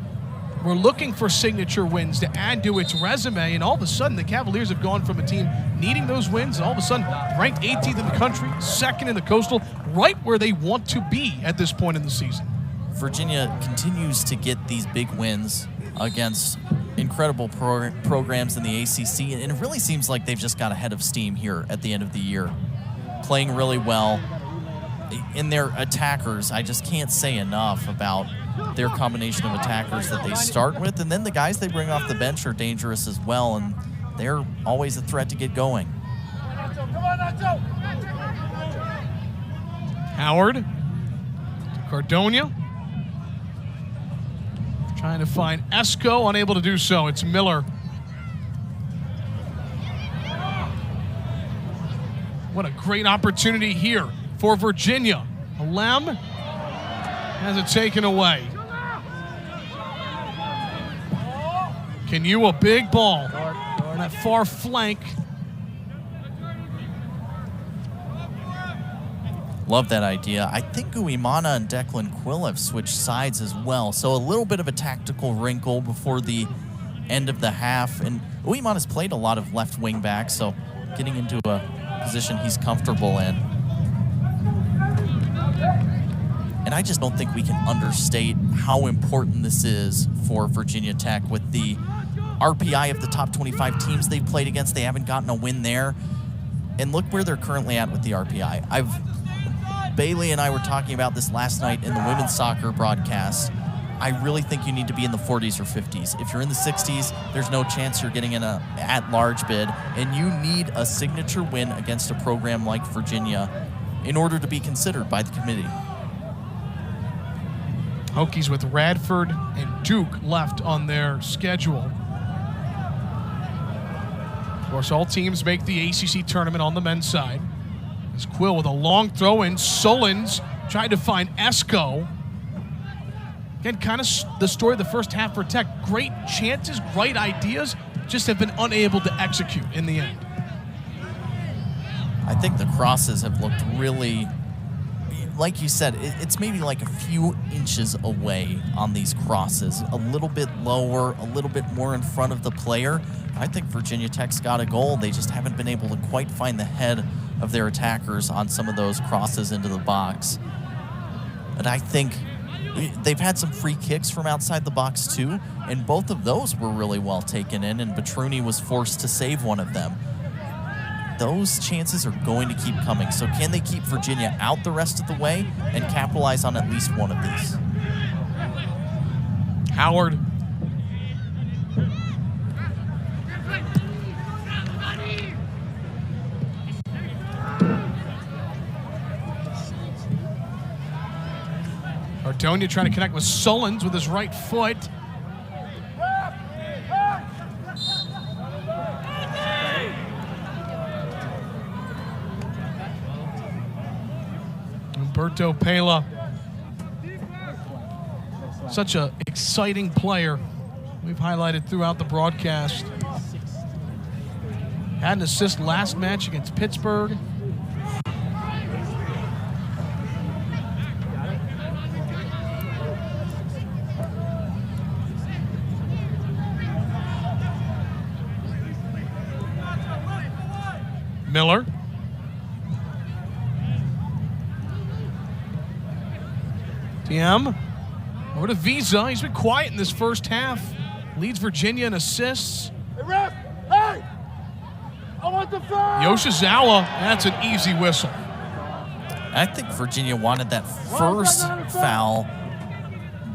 were looking for signature wins to add to its resume, and all of a sudden the Cavaliers have gone from a team needing those wins, and all of a sudden ranked 18th in the country, 2nd in the Coastal, right where they want to be at this point in the season. Virginia continues to get these big wins against incredible programs in the ACC, and it really seems like they've just got a head of steam here at the end of the year, playing really well. In their attackers, I just can't say enough about their combination of attackers that they start with, and then the guys they bring off the bench are dangerous as well, and they're always a threat to get going. Howard to Cardonia. Trying to find Esco, unable to do so. It's Miller. What a great opportunity here for Virginia. Lem has it taken away. Can you a big ball on that far flank? Love that idea. I think Uimana and Declan Quill have switched sides as well. So a little bit of a tactical wrinkle before the end of the half. And Uimana's played a lot of left wing back, so getting into a position he's comfortable in. And I just don't think we can understate how important this is for Virginia Tech with the RPI of the top 25 teams they've played against. They haven't gotten a win there. And look where they're currently at with the RPI. Bailey and I were talking about this last night in the women's soccer broadcast. I really think you need to be in the 40s or 50s. If you're in the 60s, there's no chance you're getting in a at-large bid, and you need a signature win against a program like Virginia in order to be considered by the committee. Hokies with Radford and Duke left on their schedule. Of course, all teams make the ACC tournament on the men's side. As Quill with a long throw in. Sullins tried to find Esco. Again, kind of the story of the first half for Tech. Great chances, great ideas, just have been unable to execute in the end. I think the crosses have looked really, like you said, it's maybe like a few inches away on these crosses. A little bit lower, a little bit more in front of the player. I think Virginia Tech's got a goal. They just haven't been able to quite find the head of their attackers on some of those crosses into the box. And I think they've had some free kicks from outside the box too, and both of those were really well taken in, and Petruni was forced to save one of them. Those chances are going to keep coming. So can they keep Virginia out the rest of the way and capitalize on at least one of these? Howard. Ardonia trying to connect with Sullins with his right foot. Umberto Pela. Such an exciting player. We've highlighted throughout the broadcast. Had an assist last match against Pittsburgh. Miller. TM. Over to Visa. He's been quiet in this first half. Leads Virginia in assists. Hey, ref! Hey! I want the foul! Yoshizawa, that's an easy whistle. I think Virginia wanted that first foul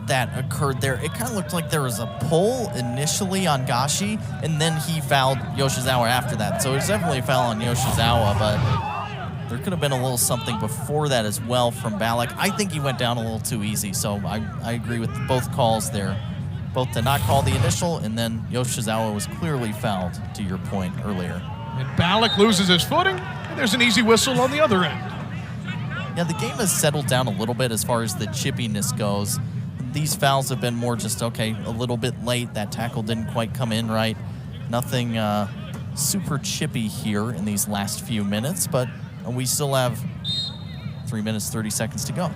that occurred there. It kind of looked like there was a pull initially on Gashi, and then he fouled Yoshizawa after that. So it was definitely a foul on Yoshizawa, but there could have been a little something before that as well from Ballack. I think he went down a little too easy, so I agree with both calls there. Both to not call the initial, and then Yoshizawa was clearly fouled, to your point earlier. And Ballack loses his footing, and there's an easy whistle on the other end. Yeah, the game has settled down a little bit as far as the chippiness goes. These fouls have been more just, okay, a little bit late. That tackle didn't quite come in right. Nothing super chippy here in these last few minutes, but we still have 3 minutes, 30 seconds to go.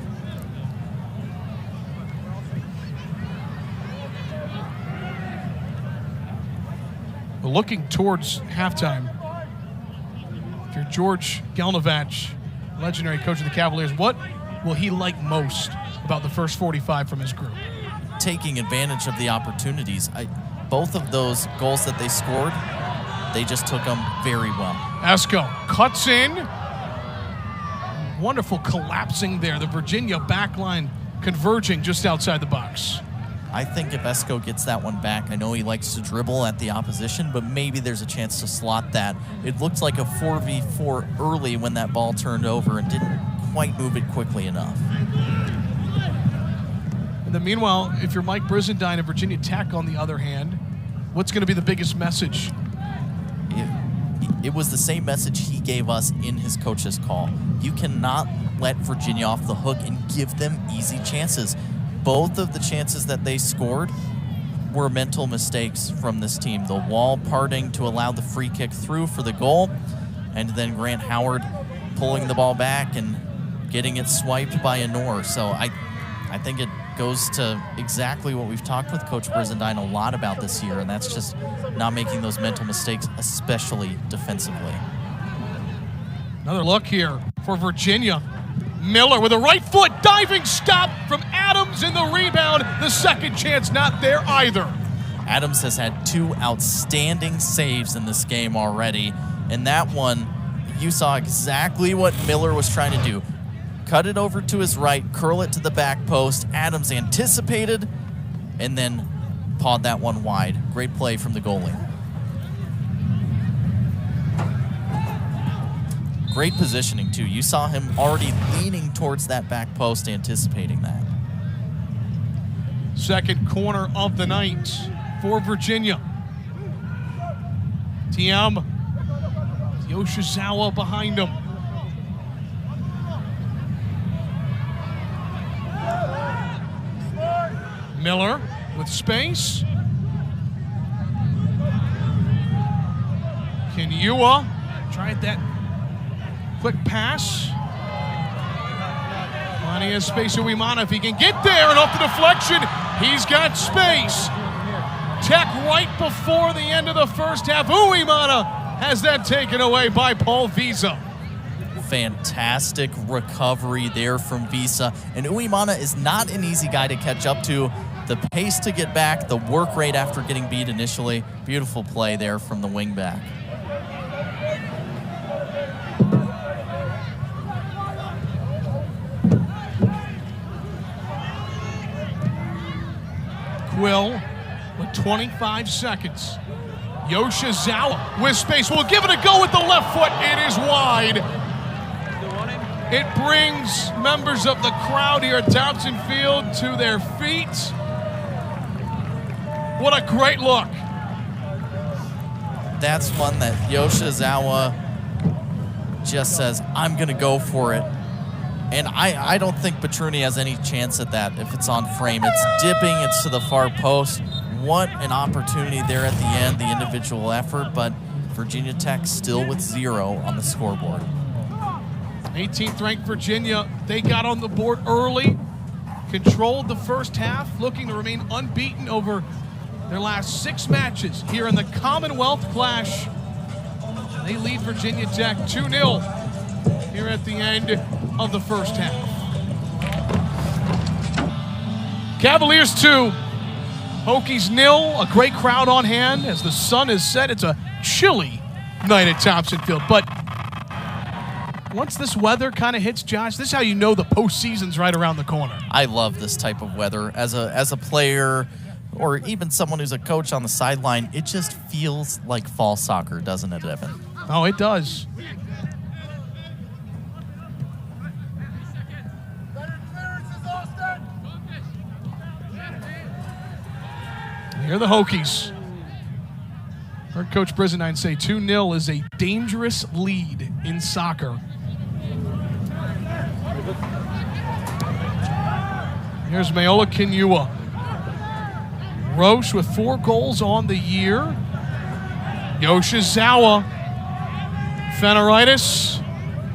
But looking towards halftime, if you're George Gelnovac, legendary coach of the Cavaliers, what will he like most about the first 45 from his group? Taking advantage of the opportunities. Both of those goals that they scored, they just took them very well. Esco cuts in. Wonderful collapsing there. The Virginia backline converging just outside the box. I think if Esco gets that one back, I know he likes to dribble at the opposition, but maybe there's a chance to slot that. It looked like a 4v4 early when that ball turned over and didn't quite move it quickly enough. And then meanwhile, if you're Mike Brizendine and Virginia Tech on the other hand, what's going to be the biggest message? it was the same message he gave us in his coach's call. You cannot let Virginia off the hook and give them easy chances. Both of the chances that they scored were mental mistakes from this team. The wall parting to allow the free kick through for the goal, and then Grant Howard pulling the ball back and getting it swiped by Anor. So I think it goes to exactly what we've talked with Coach Brizendine a lot about this year, and that's just not making those mental mistakes, especially defensively. Another look here for Virginia. Miller with a right foot diving stop from Adams in the rebound. The second chance not there either. Adams has had 2 outstanding saves in this game already, and that one, you saw exactly what Miller was trying to do. Cut it over to his right, curl it to the back post. Adams anticipated and then pawed that one wide. Great play from the goalie. Great positioning, too. You saw him already leaning towards that back post, anticipating that. Second corner of the night for Virginia. TM. Yoshizawa behind him. Miller with space. Kenyua tried that quick pass. Plenty of space to Uemana if he can get there, and off the deflection, he's got space. Tech right before the end of the first half. Uemana has that taken away by Paul Visa. Fantastic recovery there from Visa. And Uemana is not an easy guy to catch up to. The pace to get back, the work rate after getting beat initially. Beautiful play there from the wingback. Quill with 25 seconds. Yoshizawa with space. Will give it a go with the left foot. It is wide. It brings members of the crowd here at Thompson Field to their feet. What a great look. That's one that Yoshizawa just says, I'm going to go for it. And I don't think Petruni has any chance at that if it's on frame. It's dipping, it's to the far post. What an opportunity there at the end, the individual effort, but Virginia Tech still with 0 on the scoreboard. 18th ranked Virginia, they got on the board early, controlled the first half, looking to remain unbeaten over their last 6 matches here in the Commonwealth Clash. They lead Virginia Tech 2-0 here at the end of the first half. Cavaliers 2, Hokies 0. A great crowd on hand as the sun is set. It's a chilly night at Thompson Field, but once this weather kind of hits, Josh, this is how you know the postseason's right around the corner. I love this type of weather. As a player, or even someone who's a coach on the sideline, it just feels like fall soccer, doesn't it, Evan? Oh, it does. Here are the Hokies. Heard Coach Brizendine say 2-0 is a dangerous lead in soccer. Here's Mayola Kenyua. Roche with 4 goals on the year. Yoshizawa. Feneritis.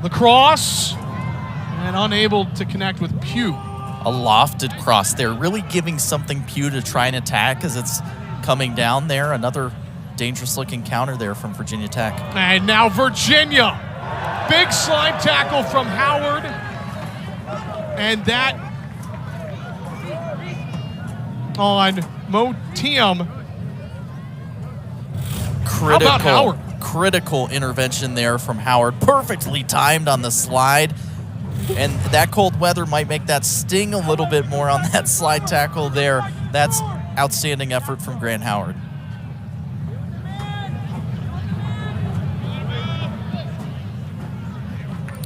Lacrosse. And unable to connect with Pugh. A lofted cross there, really giving something Pugh to try and attack as it's coming down there. Another dangerous-looking counter there from Virginia Tech. And now Virginia. Big slide tackle from Howard. And that on Motiam. How about Howard? Critical intervention there from Howard. Perfectly timed on the slide. And that cold weather might make that sting a little bit more on that slide tackle there. That's outstanding effort from Grant Howard.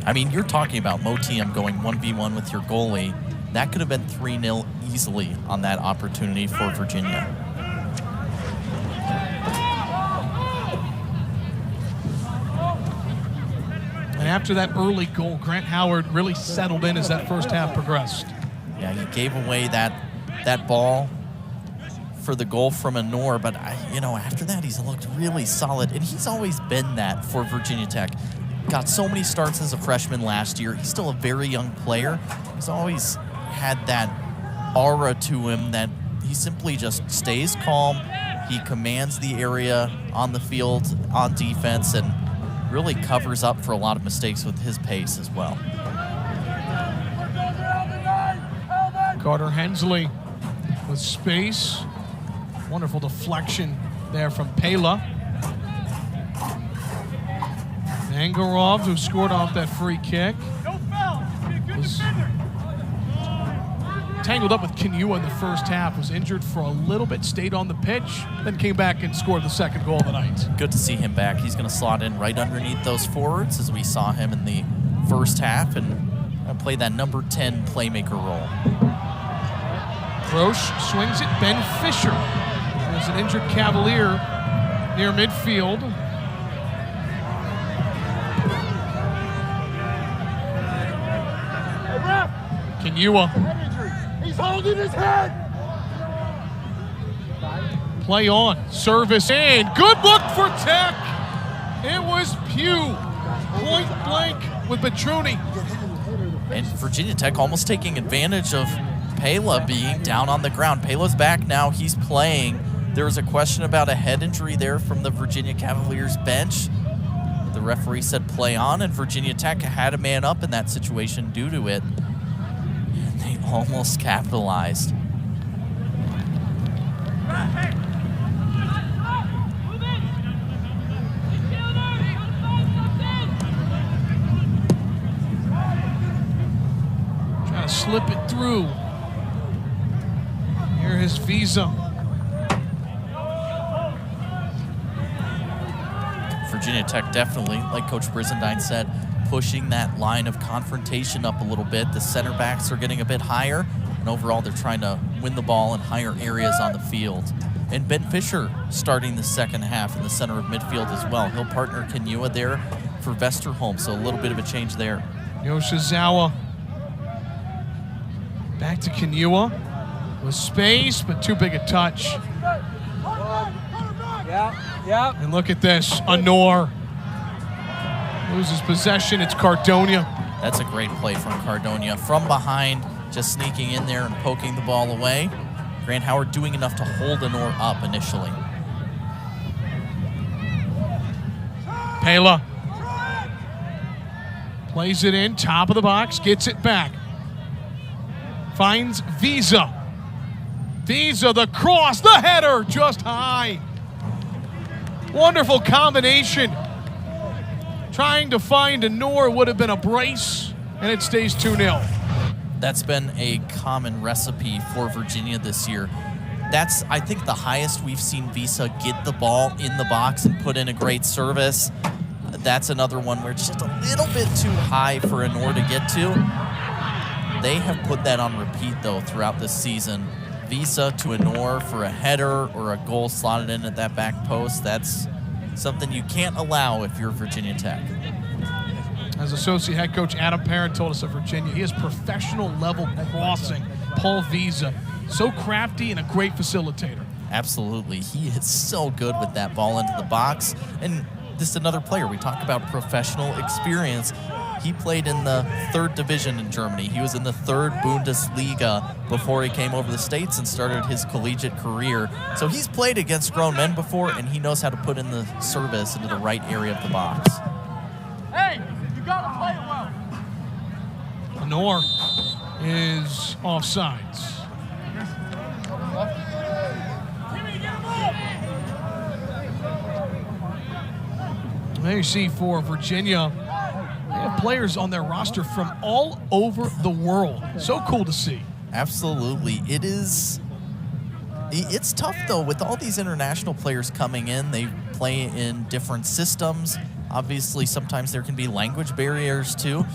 I mean, you're talking about Motiam going 1v1 with your goalie. That could have been 3-0 easily on that opportunity for Virginia. after that early goal, Grant Howard really settled in as that first half progressed. Yeah, he gave away that ball for the goal from Anor, but after that he's looked really solid, and he's always been that for Virginia Tech. Got so many starts as a freshman last year. He's still a very young player. He's always had that aura to him that he simply just stays calm. He commands the area on the field on defense and really covers up for a lot of mistakes with his pace as well. Carter Hensley with space. Wonderful deflection there from Pela. Angarov, who scored off that free kick, was tangled up with Kinua in the first half, was injured for a little bit, stayed on the pitch, then came back and scored the second goal of the night. Good to see him back. He's going to slot in right underneath those forwards as we saw him in the first half and play that number 10 playmaker role. Roche swings it. Ben Fisher. There's an injured Cavalier near midfield. Kinua. He's holding his head. Play on. Service in. Good look for Tech. It was Pugh. Point blank with Petruni. And Virginia Tech almost taking advantage of Pela being down on the ground. Pela's back now. He's playing. There was a question about a head injury there from the Virginia Cavaliers bench. The referee said play on, and Virginia Tech had a man up in that situation due to it. And they almost capitalized. Trying to slip it through. Here is Visa. Virginia Tech definitely, like Coach Brizendine said, pushing that line of confrontation up a little bit. The center backs are getting a bit higher, and overall they're trying to win the ball in higher areas on the field. And Ben Fisher starting the second half in the center of midfield as well. He'll partner Kinua there for Vesterholm, so a little bit of a change there. Yoshizawa back to Kinua with space, but too big a touch. Yeah. And look at this, Anor loses possession. It's Cardonia. That's a great play from Cardonia. From behind, just sneaking in there and poking the ball away. Grant Howard doing enough to hold Anor up initially. Pela plays it in, top of the box, gets it back. Finds Visa. Visa, the cross, the header, just high. Wonderful combination. Trying to find Anor would have been a brace, and it stays 2-0. That's been a common recipe for Virginia this year. That's, I think, the highest we've seen Visa get the ball in the box and put in a great service. That's another one where it's just a little bit too high for Anor to get to. They have put that on repeat, though, throughout this season. Visa to Anor for a header or a goal slotted in at that back post. That's something you can't allow if you're Virginia Tech. As associate head coach Adam Parent told us of Virginia, he is professional level crossing. Paul Visa, so crafty and a great facilitator. Absolutely. He is so good with that ball into the box. And this is another player. We talk about professional experience. He played in the 3rd division in Germany. He was in the 3rd Bundesliga before he came over the States and started his collegiate career. So he's played against grown men before, and he knows how to put in the service into the right area of the box. Hey, you gotta play it well. Anor is offsides. There you see for Virginia, they have players on their roster from all over the world. So cool to see. Absolutely. It's tough, though, with all these international players coming in. They play in different systems. Obviously, sometimes there can be language barriers, too.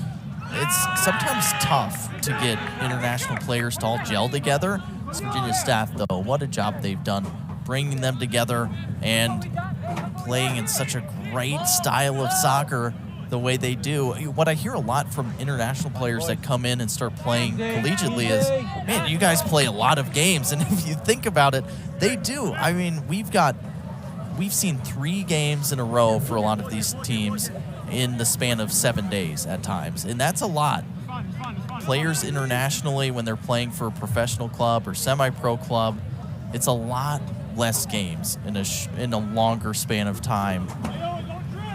It's sometimes tough to get international players to all gel together. It's Virginia staff, though, what a job they've done bringing them together and playing in such a great style of soccer the way they do. What I hear a lot from international players that come in and start playing collegiately is, man, you guys play a lot of games. And if you think about it, they do. I mean, we've seen 3 games in a row for a lot of these teams in the span of 7 days at times, and that's a lot. Players internationally, when they're playing for a professional club or semi-pro club, it's a lot less games in a longer span of time.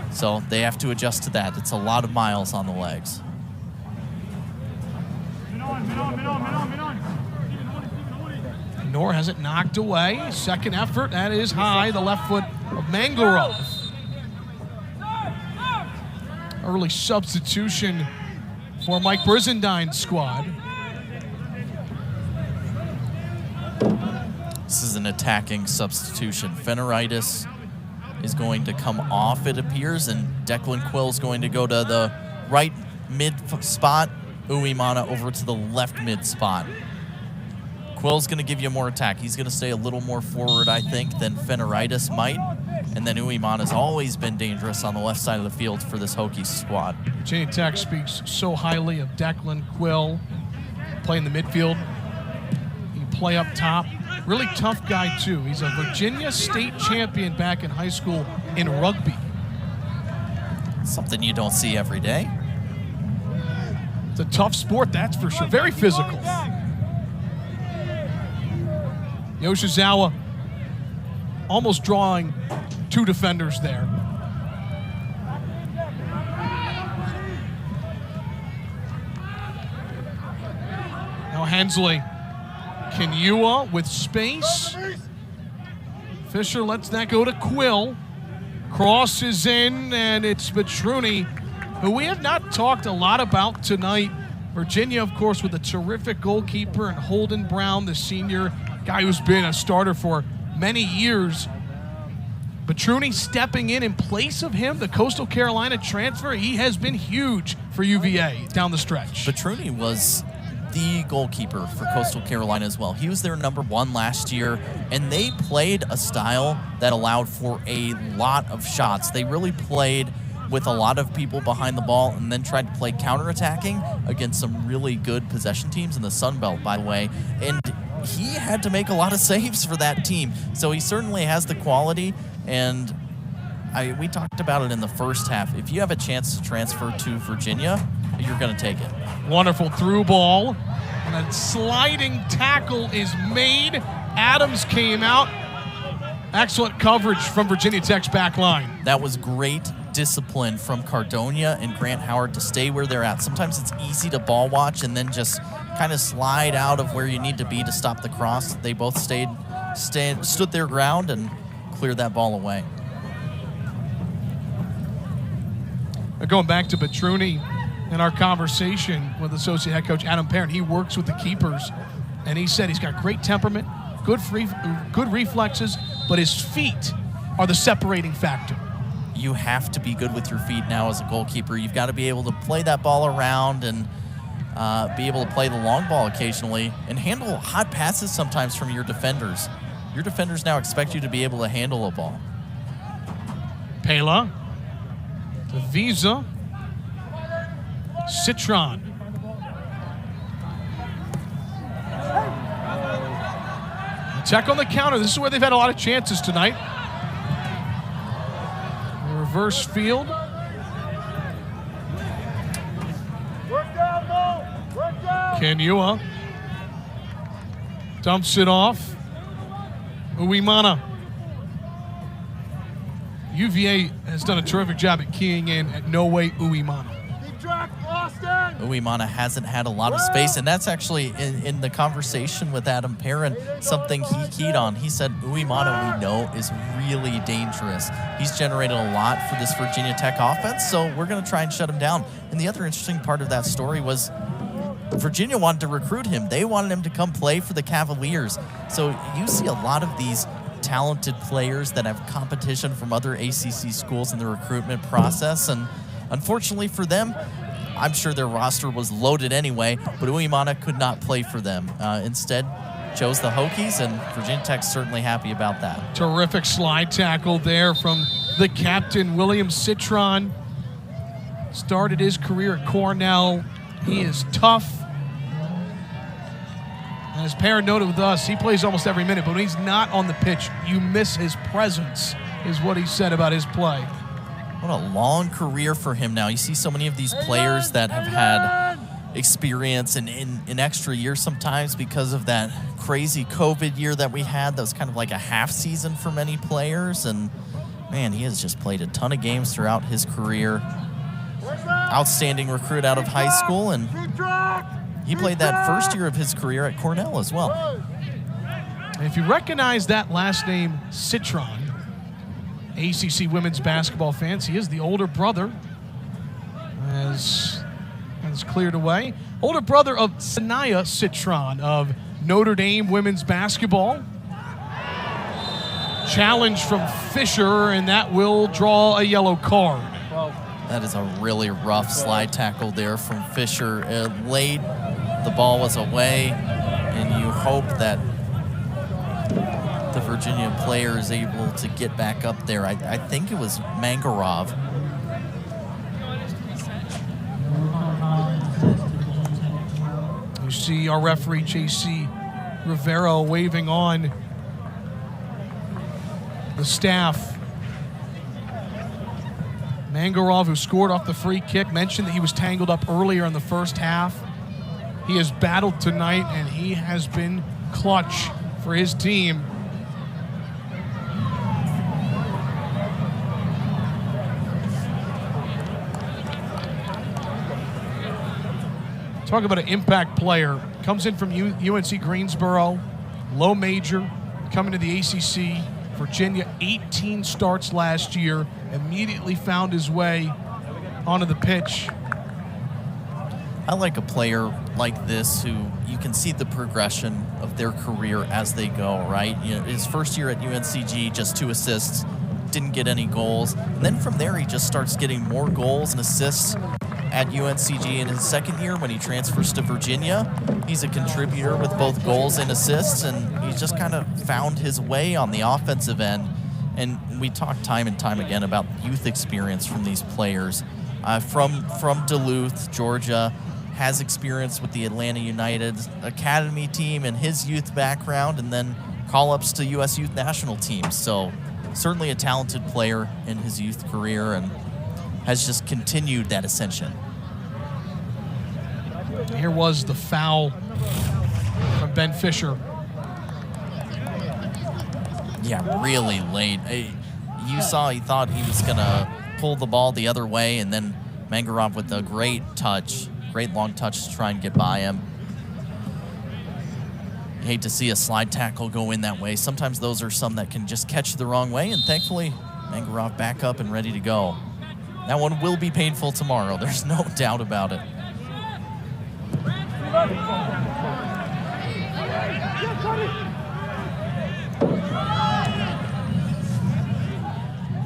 So they have to adjust to that. It's a lot of miles on the legs. Nor has it knocked away. Second effort, that is high. The left foot of Mangarov. Early substitution for Mike Brisendine's squad. This is an attacking substitution. Feneritis is going to come off, it appears, and Declan Quill's going to go to the right mid spot. Uemana over to the left mid spot. Quill's going to give you more attack. He's going to stay a little more forward, I think, than Feneritis might. And then Uemana's always been dangerous on the left side of the field for this Hokies squad. Virginia Tech speaks so highly of Declan Quill. Play in the midfield. He can play up top. Really tough guy, too. He's a Virginia state champion back in high school in rugby. Something you don't see every day. It's a tough sport, that's for sure. Very physical. Yoshizawa almost drawing 2 defenders there. Now Hensley. Kenyua with space. Fisher lets that go to Quill. Crosses in, and it's Petruni, who we have not talked a lot about tonight. Virginia, of course, with a terrific goalkeeper, and Holden Brown, the senior guy who's been a starter for many years. Petruni stepping in place of him, the Coastal Carolina transfer. He has been huge for UVA down the stretch. Petruni was the goalkeeper for Coastal Carolina as well. He was their #1 last year, and they played a style that allowed for a lot of shots. They really played with a lot of people behind the ball and then tried to play counterattacking against some really good possession teams in the Sun Belt, by the way. And he had to make a lot of saves for that team. So he certainly has the quality, and we talked about it in the first half. If you have a chance to transfer to Virginia, you're going to take it. Wonderful through ball, and a sliding tackle is made. Adams came out. Excellent coverage from Virginia Tech's back line. That was great discipline from Cardonia and Grant Howard to stay where they're at. Sometimes it's easy to ball watch and then just kind of slide out of where you need to be to stop the cross. They both stood their ground and cleared that ball away. Going back to Petruni in our conversation with associate head coach Adam Parent, he works with the keepers, and he said he's got great temperament, good reflexes, but his feet are the separating factor. You have to be good with your feet now as a goalkeeper. You've got to be able to play that ball around and be able to play the long ball occasionally and handle hot passes sometimes from your defenders. Your defenders now expect you to be able to handle a ball. Pela to Visa. Citron. Tech on the counter. This is where they've had a lot of chances tonight. Reverse field. Kenyua dumps it off. Uemana. UVA has done a terrific job at keying in at No Way Uemana. Uemana hasn't had a lot of space, and that's actually in the conversation with Adam Perrin, something he keyed on. He said Uemana, we know, is really dangerous. He's generated a lot for this Virginia Tech offense, so we're going to try and shut him down. And the other interesting part of that story was Virginia wanted to recruit him. They wanted him to come play for the Cavaliers. So you see a lot of these talented players that have competition from other ACC schools in the recruitment process, and unfortunately for them, I'm sure their roster was loaded anyway, but Uemana could not play for them. Instead, chose the Hokies, and Virginia Tech's certainly happy about that. Terrific slide tackle there from the captain, William Citron. Started his career at Cornell. He is tough. And as Perrin noted with us, he plays almost every minute, but when he's not on the pitch, you miss his presence, is what he said about his play. What a long career for him now. You see so many of these players that have had experience in an extra year sometimes because of that crazy COVID year that we had. That was kind of like a half season for many players. And, man, he has just played a ton of games throughout his career. Outstanding recruit out of high school, and he played that first year of his career at Cornell as well. And if you recognize that last name, Citron, ACC women's basketball fans, he is the older brother, as cleared away. Older brother of Sanaya Citron of Notre Dame women's basketball. Challenge from Fisher, and that will draw a yellow card. That is a really rough slide tackle there from Fisher. Late, the ball was away, and you hope that the Virginia player is able to get back up there. I think it was Mangarov. You see our referee, J.C. Rivero, waving on the staff. Mangarov, who scored off the free kick, mentioned that he was tangled up earlier in the first half. He has battled tonight, and he has been clutch for his team. Talk about an impact player. Comes in from UNC Greensboro, low major, coming to the ACC. Virginia, 18 starts last year, immediately found his way onto the pitch. I like a player like this who you can see the progression of their career as they go, right? You know, his first year at UNCG, just 2 assists, didn't get any goals. And then from there, he just starts getting more goals and assists at UNCG. In his second year, when he transfers to Virginia, he's a contributor with both goals and assists, and he's just kind of found his way on the offensive end. And we talk time and time again about youth experience from these players. From Duluth, Georgia, has experience with the Atlanta United Academy team and his youth background, and then call-ups to U.S. Youth National teams. So certainly a talented player in his youth career, and has just continued that ascension. Here was the foul from Ben Fisher. Yeah, really late. You saw he thought he was going to pull the ball the other way, and then Mangarov with a great long touch to try and get by him. You hate to see a slide tackle go in that way. Sometimes those are some that can just catch the wrong way, and thankfully Mangarov back up and ready to go. That one will be painful tomorrow. There's no doubt about it.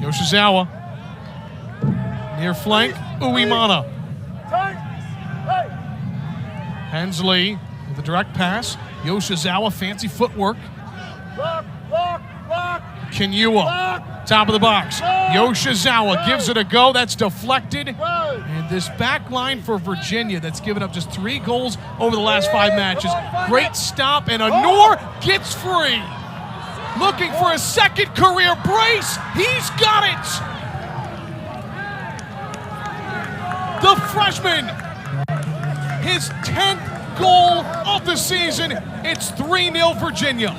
Yoshizawa. Near flank, Uemana. Hensley with a direct pass. Yoshizawa, fancy footwork. Kenyua, top of the box. Yoshizawa gives it a go. That's deflected. And this back line for Virginia that's given up just 3 goals over the last 5 matches. Great stop, and Anor gets free. Looking for a second career brace. He's got it. The freshman, his 10th goal of the season. It's 3-0 Virginia.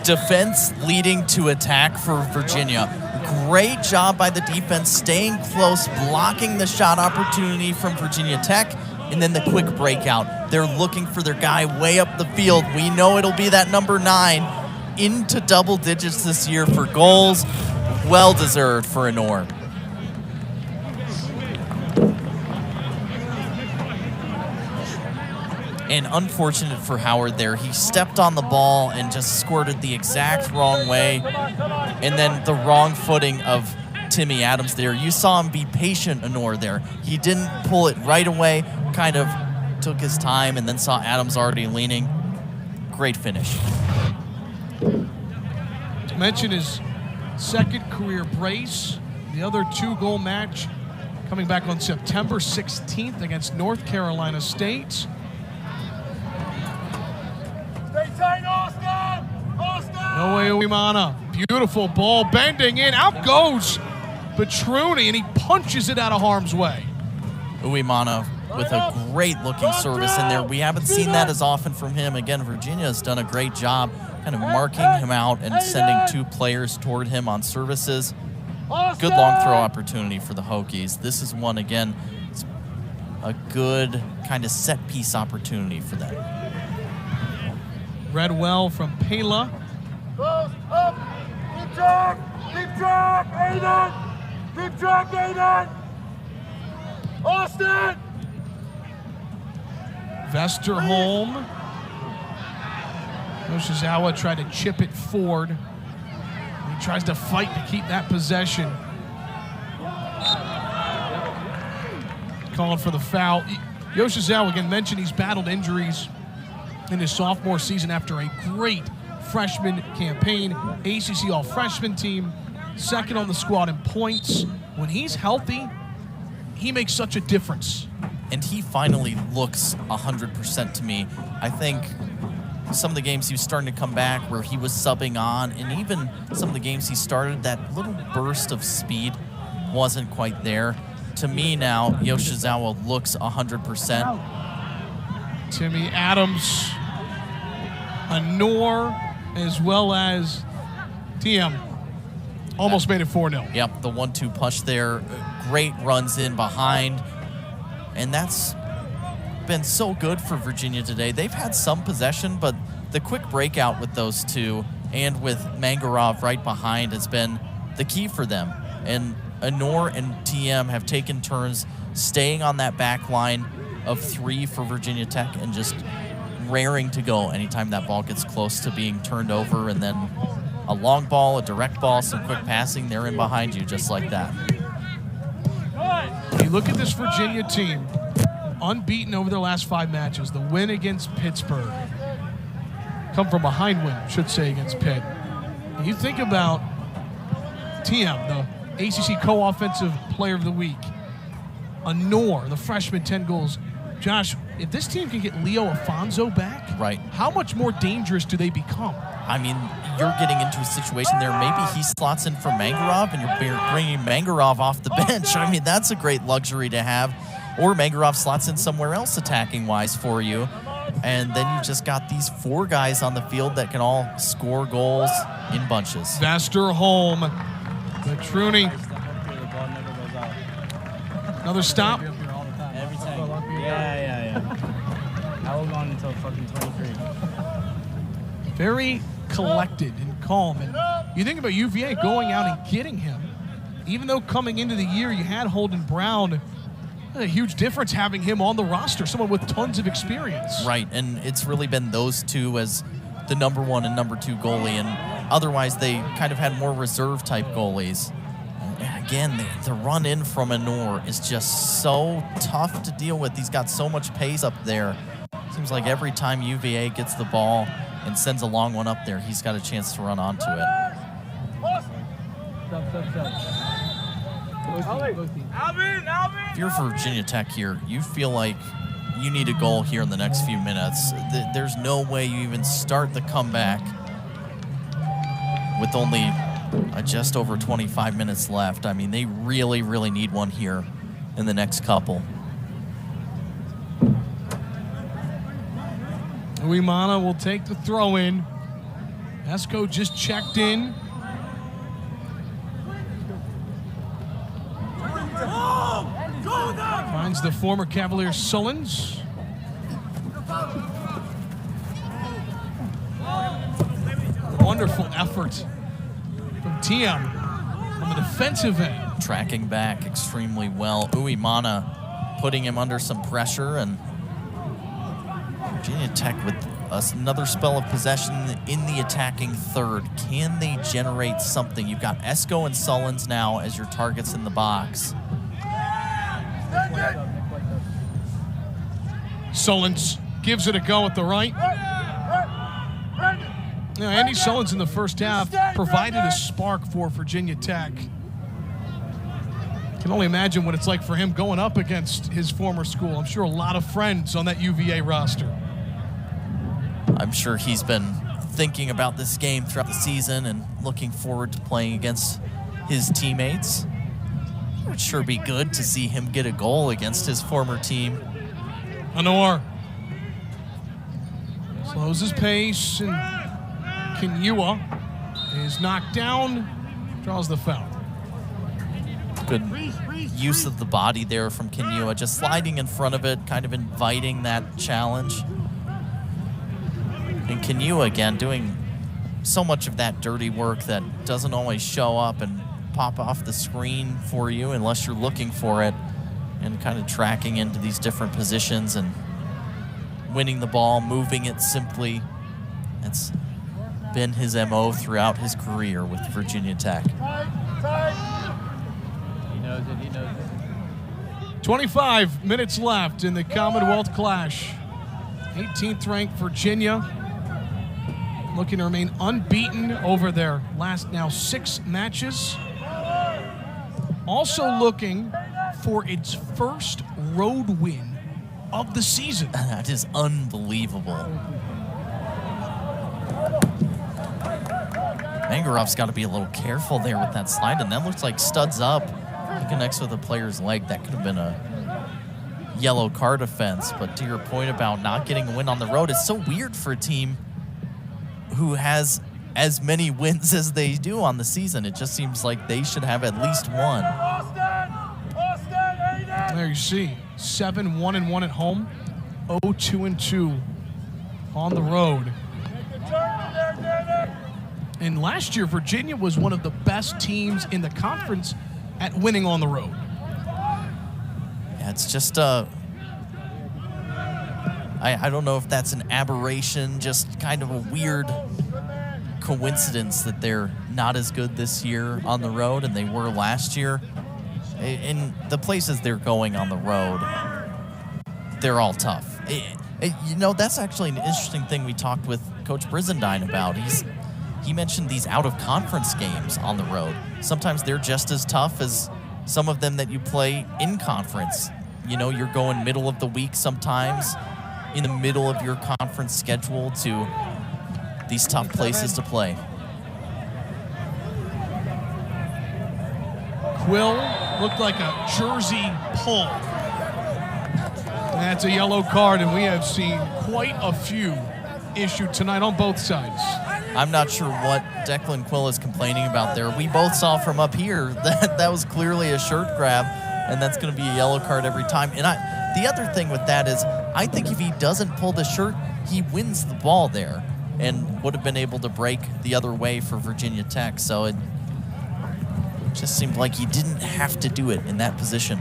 Defense leading to attack for Virginia. Great job by the defense, staying close, blocking the shot opportunity from Virginia Tech, and then the quick breakout. They're looking for their guy way up the field. We know it'll be that number 9, into double digits this year for goals. Well deserved for Anor. And unfortunate for Howard there. He stepped on the ball and just scored it the exact wrong way. And then the wrong footing of Timmy Adams there. You saw him be patient, Anor, there. He didn't pull it right away, kind of took his time, and then saw Adams already leaning. Great finish. To mention his second career brace, the other 2-goal match coming back on September 16th against North Carolina State. Stay tight, Austin! Austin! Noe Uimana, beautiful ball, bending in, out goes Petruni, and he punches it out of harm's way. Uimana with a great-looking service in there. We haven't seen that as often from him. Again, Virginia has done a great job kind of marking him out and sending 2 players toward him on services. Good long throw opportunity for the Hokies. This is one, again, it's a good kind of set-piece opportunity for them. Read well from Pela. Close up! Keep track! Keep track, Aiden! Keep track, Aiden! Austin! Vesterholm. Yoshizawa tried to chip it forward. He tries to fight to keep that possession. Calling for the foul. Yoshizawa, again, mentioned he's battled injuries in his sophomore season after a great freshman campaign. ACC all-freshman team, second on the squad in points. When he's healthy, he makes such a difference. And he finally looks 100% to me. I think some of the games he was starting to come back where he was subbing on, and even some of the games he started, that little burst of speed wasn't quite there. To me now, Yoshizawa looks 100%. Timmy Adams, Anor, as well as TM. Almost made it 4-0. Yep, the 1-2 push there. Great runs in behind. And that's been so good for Virginia today. They've had some possession, but the quick breakout with those 2 and with Mangarov right behind has been the key for them. And Anor and TM have taken turns staying on that back line of 3 for Virginia Tech and just raring to go anytime that ball gets close to being turned over, and then a long ball, a direct ball, some quick passing, they're in behind you just like that. You look at this Virginia team, unbeaten over their last 5 matches. The win against Pittsburgh, come from behind win, should say, against Pitt. You think about TM, the ACC co-offensive player of the week. Anor, the freshman, 10 goals. Josh, if this team can get Leo Afonso back, right, how much more dangerous do they become? I mean, you're getting into a situation there. Maybe he slots in for Mangarov, and you're bringing Mangarov off the bench. I mean, that's a great luxury to have. Or Mangarov slots in somewhere else attacking-wise for you. And then you just got these 4 guys on the field that can all score goals in bunches. Vesterholm, Petruni. Another stop. Every time. Yeah. I will go on until fucking 23. Very collected and calm. And you think about UVA going out and getting him. Even though coming into the year you had Holden Brown, a huge difference having him on the roster, someone with tons of experience. Right, and it's really been those 2 as the number 1 and number 2 goalie, and otherwise they kind of had more reserve-type goalies. And again, the run-in from Anor is just so tough to deal with. He's got so much pace up there. Seems like every time UVA gets the ball and sends a long one up there, he's got a chance to run onto it. If you're Virginia Tech here, you feel like you need a goal here in the next few minutes. There's no way you even start the comeback with only just over 25 minutes left. I mean, they really, really need one here in the next couple. Uimana will take the throw in. Esco just checked in. Finds the former Cavalier Sullins. Wonderful effort from TM on the defensive end. Tracking back extremely well. Uimana putting him under some pressure, and Virginia Tech with another spell of possession in the attacking third. Can they generate something? You've got Esco and Sullins now as your targets in the box. Sullins gives it a go at the right. Now, Andy Sullins in the first half provided a spark for Virginia Tech. Can only imagine what it's like for him going up against his former school. I'm sure a lot of friends on that UVA roster. I'm sure he's been thinking about this game throughout the season and looking forward to playing against his teammates. It would sure be good to see him get a goal against his former team. Honor slows his pace, and Kinua is knocked down, draws the foul. Good use of the body there from Kinua, just sliding in front of it, kind of inviting that challenge. And Kinua, again, doing so much of that dirty work that doesn't always show up and pop off the screen for you unless you're looking for it, and kind of tracking into these different positions and winning the ball, moving it simply. That's been his MO throughout his career with Virginia Tech. He knows it. 25 minutes left in the Commonwealth Clash. 18th ranked Virginia looking to remain unbeaten over their last now 6 matches. Also looking for its first road win of the season. That is unbelievable. Mangarov's got to be a little careful there with that slide, and that looks like studs up. He connects with the player's leg. That could have been a yellow card offense. But to your point about not getting a win on the road, it's so weird for a team who has as many wins as they do on the season. It just seems like they should have at least one. There you see, 7-1-1 at home, 0-2-2 on the road. And last year, Virginia was one of the best teams in the conference at winning on the road. Yeah, it's just I don't know if that's an aberration, just kind of a weird coincidence that they're not as good this year on the road and they were last year. In the places they're going on the road, they're all tough. You know, that's actually an interesting thing we talked with Coach Brizendine about. He mentioned these out-of-conference games on the road. Sometimes they're just as tough as some of them that you play in conference. You know, you're going middle of the week sometimes, in the middle of your conference schedule to these tough places to play. Quill looked like a jersey pull. That's a yellow card, and we have seen quite a few issued tonight on both sides. I'm not sure what Declan Quill is complaining about there. We both saw from up here that was clearly a shirt grab, and that's going to be a yellow card every time. And the other thing with that is, I think if he doesn't pull the shirt, he wins the ball there and would have been able to break the other way for Virginia Tech. So it just seemed like he didn't have to do it in that position.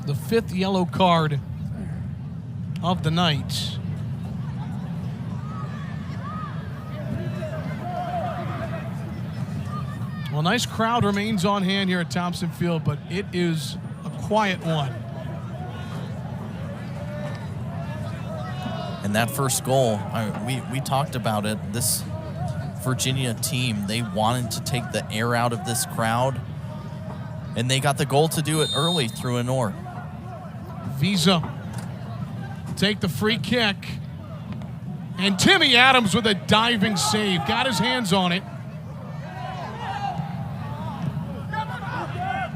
The 5th yellow card of the night. Well, nice crowd remains on hand here at Thompson Field, but it is a quiet one. And that first goal, we talked about it. This Virginia team, they wanted to take the air out of this crowd, and they got the goal to do it early through Honor. Visa take the free kick, and Timmy Adams with a diving save, got his hands on it.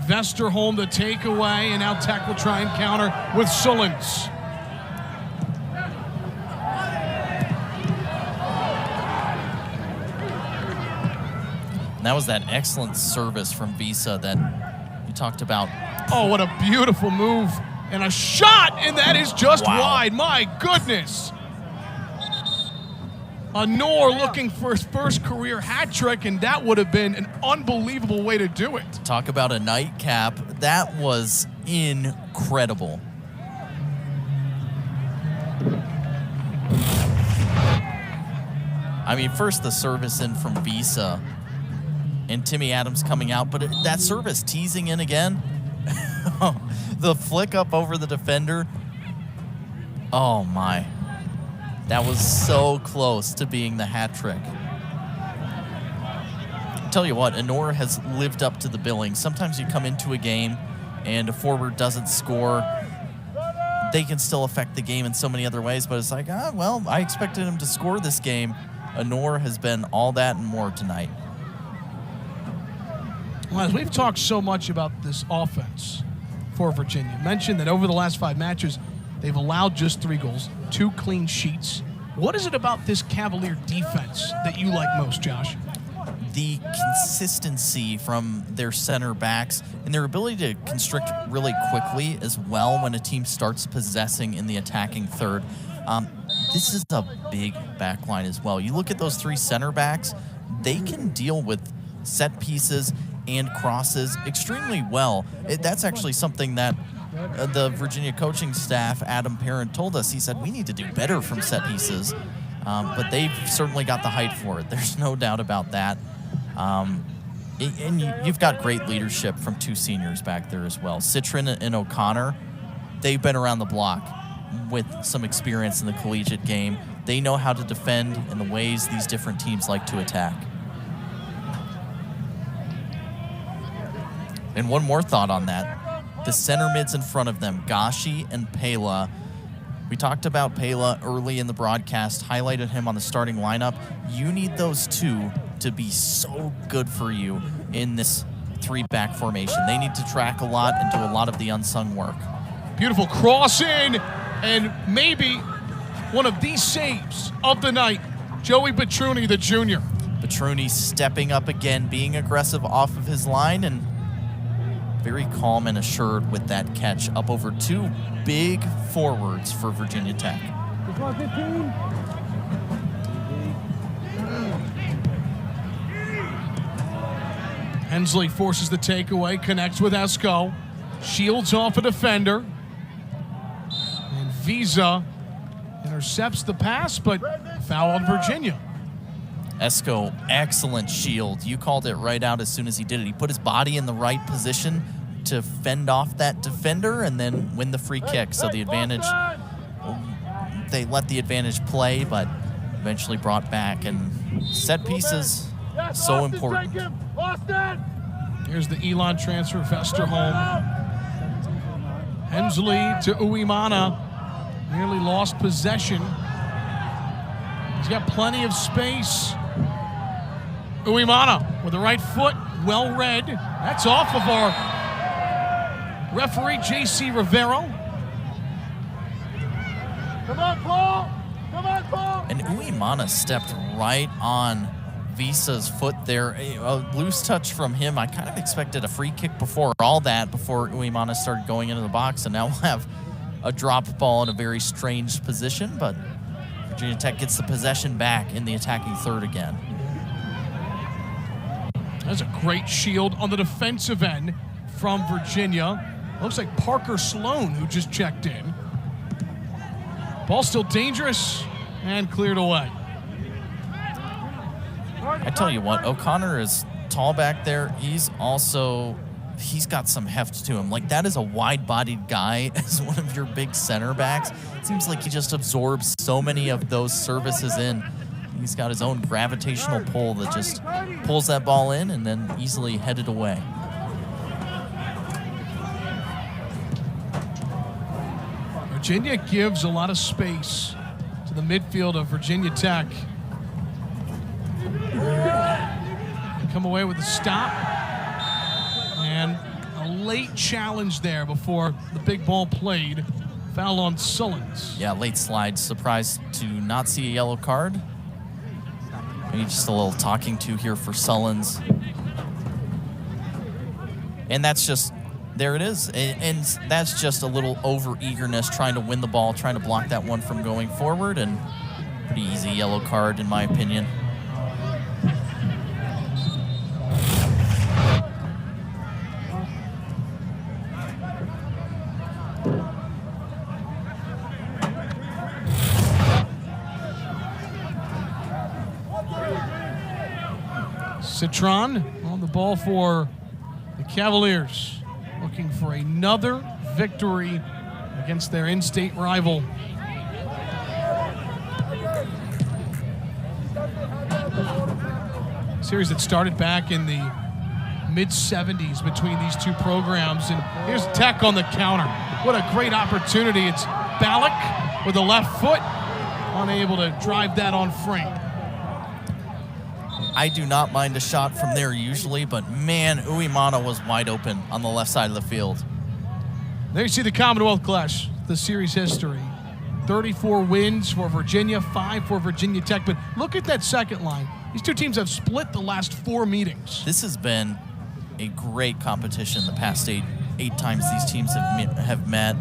Vesterholm the takeaway, and now Tech will try and counter with Sullins. And that was that excellent service from Visa that you talked about. Oh, what a beautiful move. And a shot, and that is just wide. My goodness. Honor looking for his first career hat trick, and that would have been an unbelievable way to do it. Talk about a nightcap. That was incredible. I mean, first the service in from Visa and Timmy Adams coming out, but that service teasing in again. The flick up over the defender. Oh, my. That was so close to being the hat trick. I'll tell you what, Honor has lived up to the billing. Sometimes you come into a game and a forward doesn't score. They can still affect the game in so many other ways, but it's like, well, I expected him to score this game. Honor has been all that and more tonight. Well, as we've talked so much about this offense for Virginia, mentioned that over the last 5 matches, they've allowed just 3 goals, 2 clean sheets. What is it about this Cavalier defense that you like most, Josh? The consistency from their center backs and their ability to constrict really quickly as well when a team starts possessing in the attacking third. This is a big back line as well. You look at those 3 center backs, they can deal with set pieces and crosses extremely well. That's actually something that the Virginia coaching staff, Adam Parent, told us. He said, we need to do better from set pieces, but they've certainly got the height for it. There's no doubt about that. And you've got great leadership from 2 seniors back there as well. Citron and O'Connor, they've been around the block with some experience in the collegiate game. They know how to defend in the ways these different teams like to attack. And one more thought on that. The center mids in front of them, Gashi and Pela. We talked about Pela early in the broadcast, highlighted him on the starting lineup. You need those 2 to be so good for you in this 3-back formation. They need to track a lot and do a lot of the unsung work. Beautiful cross in, and maybe one of these saves of the night, Joey Petruni, the junior. Petruni stepping up again, being aggressive off of his line, and very calm and assured with that catch up over 2 big forwards for Virginia Tech. Hensley forces the takeaway, connects with Esco, shields off a defender, and Visa intercepts the pass, but foul on Virginia. Esco, excellent shield. You called it right out as soon as he did it. He put his body in the right position to fend off that defender and then win the free kick. So the advantage, they let the advantage play, but eventually brought back. And set pieces, so important. Here's the Elon transfer, Vesterholm. Hensley to Uwimana. Nearly lost possession. He's got plenty of space. Uwimana with the right foot, well read. That's off of our referee, J.C. Rivero. Come on, Paul! Come on, Paul! And Uwimana stepped right on Visa's foot there. A loose touch from him. I kind of expected a free kick before all that, before Uwimana started going into the box, and now we'll have a dropped ball in a very strange position, but Virginia Tech gets the possession back in the attacking third again. That's a great shield on the defensive end from Virginia. Looks like Parker Sloan, who just checked in. Ball still dangerous and cleared away. I tell you what, O'Connor is tall back there. He's got some heft to him. Like, that is a wide-bodied guy as one of your big center backs. It seems like he just absorbs so many of those services in. He's got his own gravitational pull that just pulls that ball in and then easily headed away. Virginia gives a lot of space to the midfield of Virginia Tech. They come away with a stop and a late challenge there before the big ball played. Foul on Sullins. Yeah, late slide. Surprised to not see a yellow card. Maybe just a little talking to here for Sullins. And that's just, there it is. And that's just a little over-eagerness, trying to win the ball, trying to block that one from going forward, and pretty easy yellow card in my opinion. Citron on the ball for the Cavaliers, looking for another victory against their in-state rival. Series that started back in the mid-'70s between these two programs. And here's Tech on the counter. What a great opportunity. It's Ballack with the left foot, unable to drive that on frame. I do not mind a shot from there usually, but man, Uemana was wide open on the left side of the field. There you see the Commonwealth Clash, the series history. 34 wins for Virginia, 5 for Virginia Tech. But look at that second line. These two teams have split the last 4 meetings. This has been a great competition the past eight times these teams have met.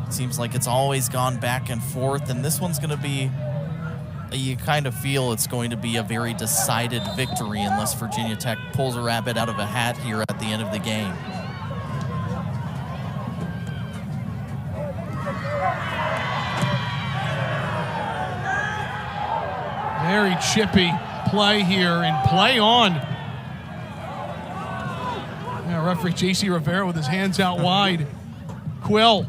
It seems like it's always gone back and forth, and this one's going to be, you kind of feel it's going to be a very decided victory unless Virginia Tech pulls a rabbit out of a hat here at the end of the game. Very chippy play here, and play on. Yeah, referee J.C. Rivera with his hands out wide. Quill,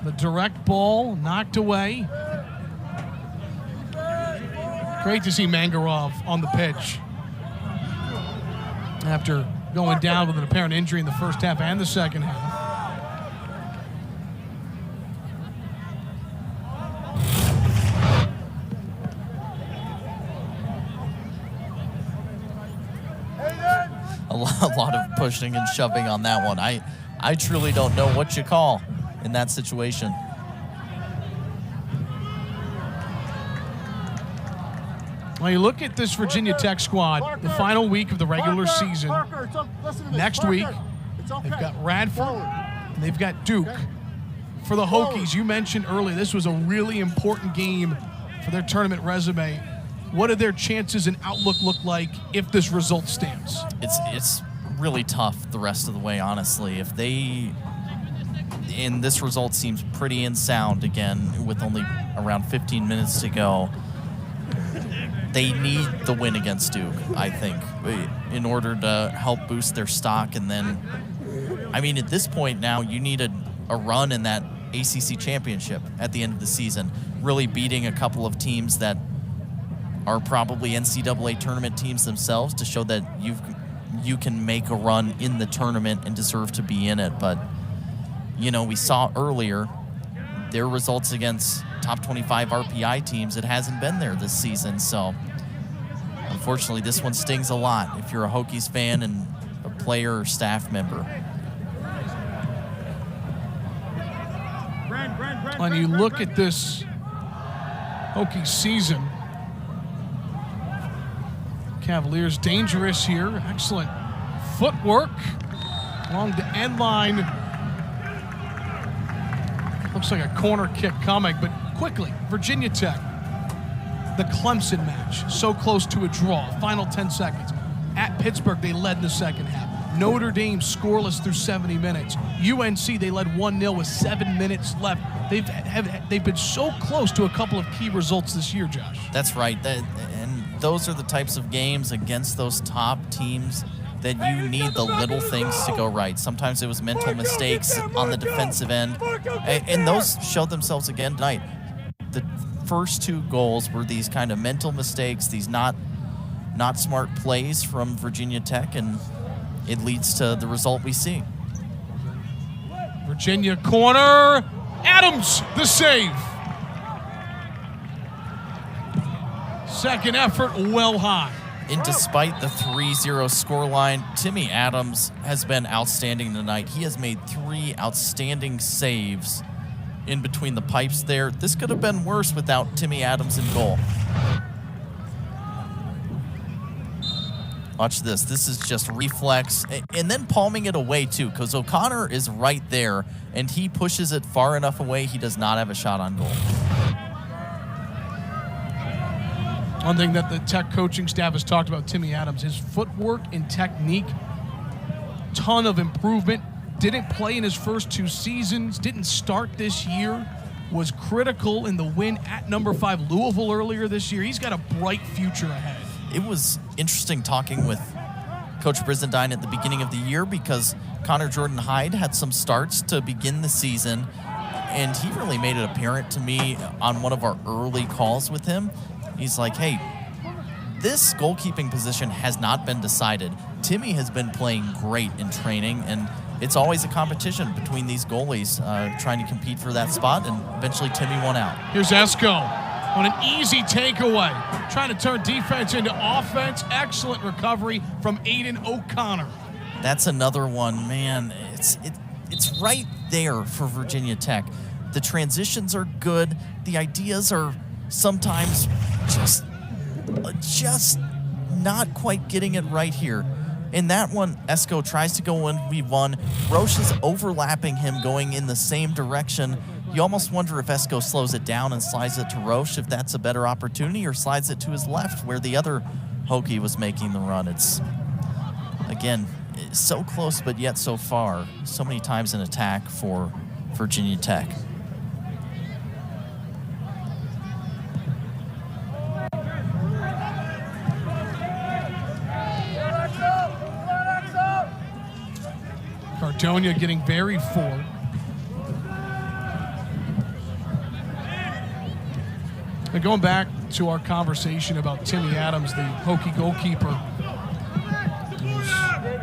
the direct ball knocked away. Great to see Mangarov on the pitch after going down with an apparent injury in the first half and the second half. A lot of pushing and shoving on that one. I truly don't know what you call in that situation. Well, you look at this Virginia Tech squad, the final week of the regular season. Next week, they've got Radford, and they've got Duke. For the Hokies, you mentioned earlier, this was a really important game for their tournament resume. What do their chances and outlook look like if this result stands? It's really tough the rest of the way, honestly. If they, and this result seems pretty unsound again with only around 15 minutes to go. They need the win against Duke, I think, in order to help boost their stock. And then, I mean, at this point now, you need a run in that ACC championship at the end of the season, really beating a couple of teams that are probably NCAA tournament teams themselves to show that you can make a run in the tournament and deserve to be in it. But, you know, we saw earlier their results against top 25 RPI teams. It hasn't been there this season. So, unfortunately, this one stings a lot if you're a Hokies fan and a player or staff member. When you look at this Hokies season, Cavaliers dangerous here. Excellent footwork along the end line. Looks like a corner kick coming, but quickly, Virginia Tech. The Clemson match, so close to a draw. Final 10 seconds. At Pittsburgh, they led in the second half. Notre Dame scoreless through 70 minutes. UNC, they led 1-0 with 7 minutes left. They've been so close to a couple of key results this year, Josh. That's right. And those are the types of games against those top teams that you need the little things to go right. Sometimes it was mental mistakes on the defensive end, and those showed themselves again tonight. The first 2 goals were these kind of mental mistakes, these not smart plays from Virginia Tech, and it leads to the result we see. Virginia corner, Adams the save. Second effort well high. And despite the 3-0 scoreline, Timmy Adams has been outstanding tonight. He has made 3 outstanding saves in between the pipes there. This could have been worse without Timmy Adams in goal. Watch this. This is just reflex. And then palming it away, too, because O'Connor is right there, and he pushes it far enough away. He does not have a shot on goal. One thing that the Tech coaching staff has talked about Timmy Adams, his footwork and technique, ton of improvement. Didn't play in his first 2 seasons, didn't start this year, was critical in the win at number 5 Louisville earlier this year. He's got a bright future ahead. It was interesting talking with Coach Brizendine at the beginning of the year because Connor Jordan Hyde had some starts to begin the season, and he really made it apparent to me on one of our early calls with him. He's like, hey, this goalkeeping position has not been decided. Timmy has been playing great in training, and it's always a competition between these goalies trying to compete for that spot, and eventually Timmy won out. Here's Esco on an easy takeaway, trying to turn defense into offense. Excellent recovery from Aiden O'Connor. That's another one, man. It's right there for Virginia Tech. The transitions are good. The ideas are sometimes just not quite getting it right here. In that one, Esco tries to go 1v1. Roche is overlapping him, going in the same direction. You almost wonder if Esco slows it down and slides it to Roche, if that's a better opportunity, or slides it to his left where the other Hokie was making the run. It's, again, so close but yet so far. So many times in attack for Virginia Tech. Cardonia getting very forward. And going back to our conversation about Timmy Adams, the Hokie goalkeeper,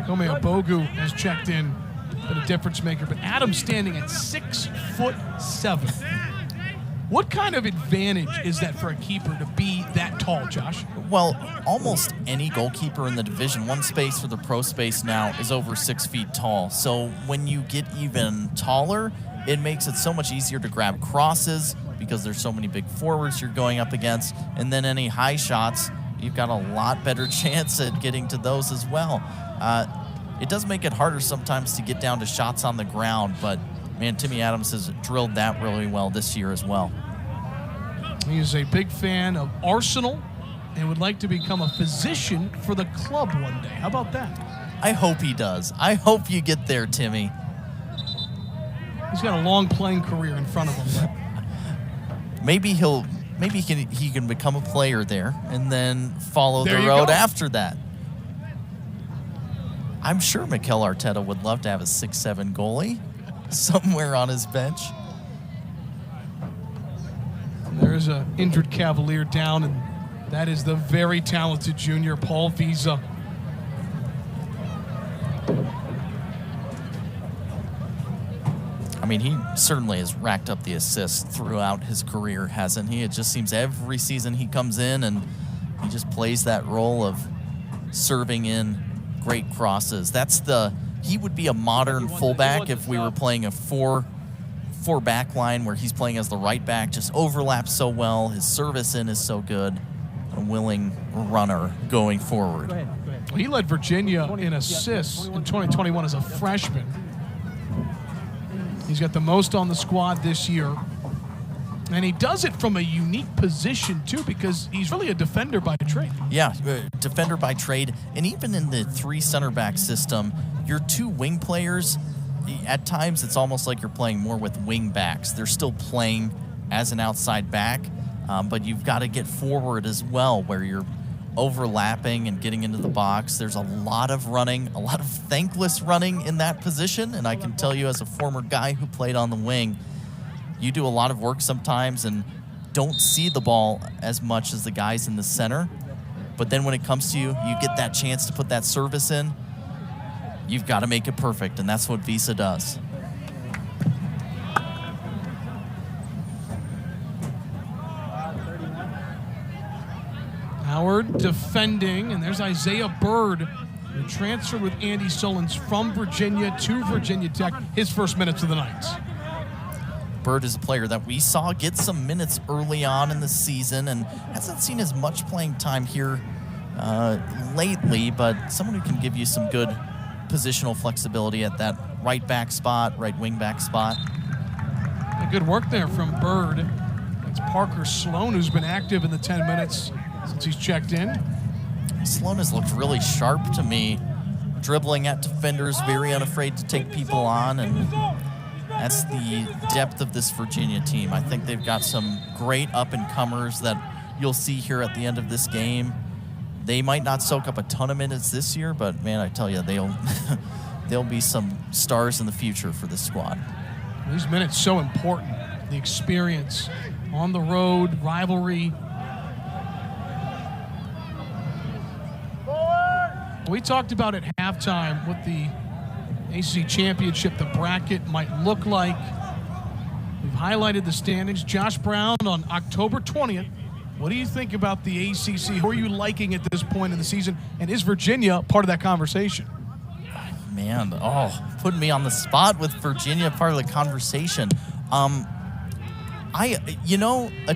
Gome Abogu has checked in, been a difference maker, but Adams standing at 6'7". What kind of advantage is that for a keeper to be that tall, Josh? Well, almost any goalkeeper in the Division I space or the pro space now is over 6 feet tall. So when you get even taller, it makes it so much easier to grab crosses because there's so many big forwards you're going up against. And then any high shots, you've got a lot better chance at getting to those as well. It does make it harder sometimes to get down to shots on the ground, but man, Timmy Adams has drilled that really well this year as well. He is a big fan of Arsenal and would like to become a physician for the club one day. How about that? I hope he does. I hope you get there, Timmy. He's got a long playing career in front of him. Maybe he can become a player there and then follow the There you road go. after that. I'm sure Mikel Arteta would love to have a 6'7" goalie somewhere on his bench. There's an injured Cavalier down, and that is the very talented junior Paul Visa. I mean, he certainly has racked up the assists throughout his career, hasn't he? It just seems every season he comes in and he just plays that role of serving in great crosses. He would be a modern fullback if we were playing a four back line where he's playing as the right back, just overlaps so well. His service in is so good. A willing runner going forward. Go ahead. Well, he led Virginia in assists in 2021 as a freshman. He's got the most on the squad this year. And he does it from a unique position, too, because he's really a defender by trade. Yeah, defender by trade. And even in the 3 center back system, your 2 wing players, at times it's almost like you're playing more with wing backs. They're still playing as an outside back, but you've got to get forward as well where you're overlapping and getting into the box. There's a lot of running, a lot of thankless running in that position. And I can tell you as a former guy who played on the wing, you do a lot of work sometimes and don't see the ball as much as the guys in the center. But then when it comes to you, you get that chance to put that service in. You've got to make it perfect, and that's what Visa does. Howard defending, and there's Isaiah Bird, who transferred with Andy Sullins from Virginia to Virginia Tech, his first minutes of the night. Bird is a player that we saw get some minutes early on in the season and hasn't seen as much playing time here lately, but someone who can give you some good positional flexibility at that right back spot, right wing back spot. Good work there from Bird. It's Parker Sloan who's been active in the 10 minutes since he's checked in. Sloan has looked really sharp to me, dribbling at defenders, very unafraid to take people on, and that's the depth of this Virginia team. I think they've got some great up-and-comers that you'll see here at the end of this game. They might not soak up a ton of minutes this year, but man, I tell you, they'll be some stars in the future for this squad. These minutes so important. The experience on the road, rivalry. We talked about at halftime what the ACC championship, the bracket might look like. We've highlighted the standings. Josh Brown on October 20th. What do you think about the ACC? Who are you liking at this point in the season? And is Virginia part of that conversation? Man, putting me on the spot with Virginia part of the conversation. A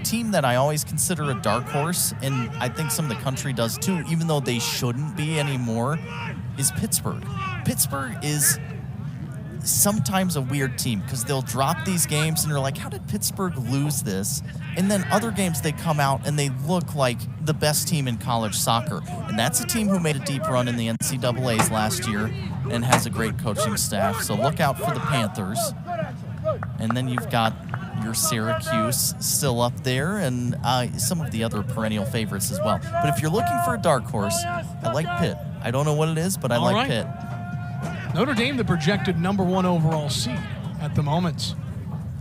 team that I always consider a dark horse, and I think some of the country does too, even though they shouldn't be anymore, is Pittsburgh. Pittsburgh is sometimes a weird team because they'll drop these games and you're like, how did Pittsburgh lose this? And then other games they come out and they look like the best team in college soccer. And that's a team who made a deep run in the NCAAs last year and has a great coaching staff. So look out for the Panthers. And then you've got your Syracuse still up there and some of the other perennial favorites as well. But if you're looking for a dark horse, I like Pitt. I don't know what it is, but I like Pitt. Notre Dame, the projected #1 overall seed at the moment.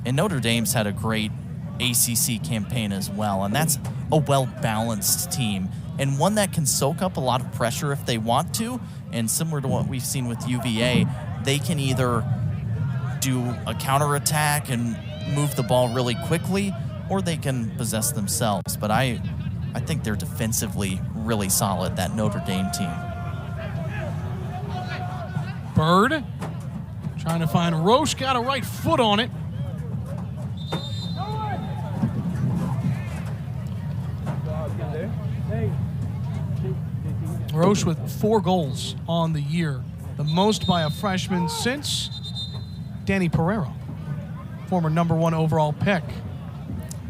And Notre Dame's had a great ACC campaign as well, and that's a well-balanced team and one that can soak up a lot of pressure if they want to. And similar to what we've seen with UVA, they can either do a counterattack and move the ball really quickly, or they can possess themselves. But I think they're defensively really solid, that Notre Dame team. Bird trying to find Roche, got a right foot on it. Roche with 4 goals on the year, the most by a freshman since Danny Pereira, former #1 overall pick.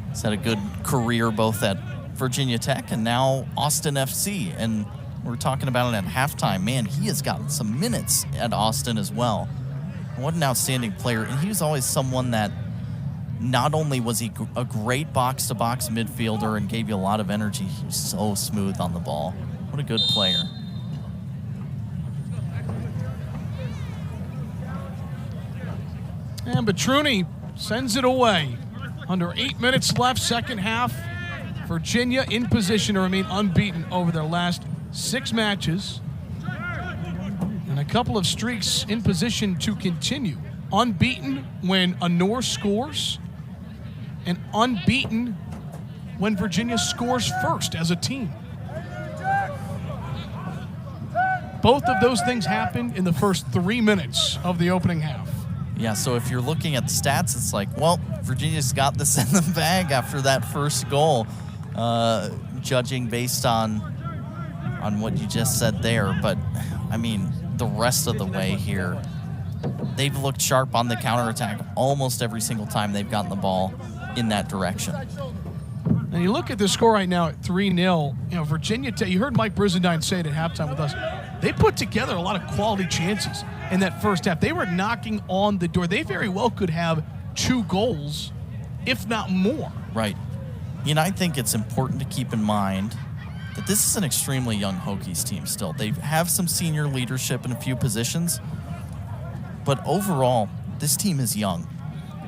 He's had a good career both at Virginia Tech and now Austin FC. And we were talking about it at halftime. Man, he has gotten some minutes at Austin as well. What an outstanding player. And he was always someone that not only was he a great box-to-box midfielder and gave you a lot of energy, he was so smooth on the ball. What a good player. And Petruni sends it away. Under 8 minutes left, second half. Virginia in position to remain unbeaten over their last 6 matches. And a couple of streaks in position to continue. Unbeaten when a Norse scores, and unbeaten when Virginia scores first as a team. Both of those things happened in the first 3 minutes of the opening half. Yeah, so if you're looking at the stats, it's like, well, Virginia's got this in the bag after that first goal, judging based on what you just said there. But, I mean, the rest of the way here, they've looked sharp on the counterattack almost every single time they've gotten the ball in that direction. And you look at the score right now at 3-0. You know, Virginia Tech, you heard Mike Brizendine say it at halftime with us, they put together a lot of quality chances in that first half. They were knocking on the door. They very well could have 2 goals, if not more. Right. You know, I think it's important to keep in mind that this is an extremely young Hokies team still. They have some senior leadership in a few positions, but overall, this team is young.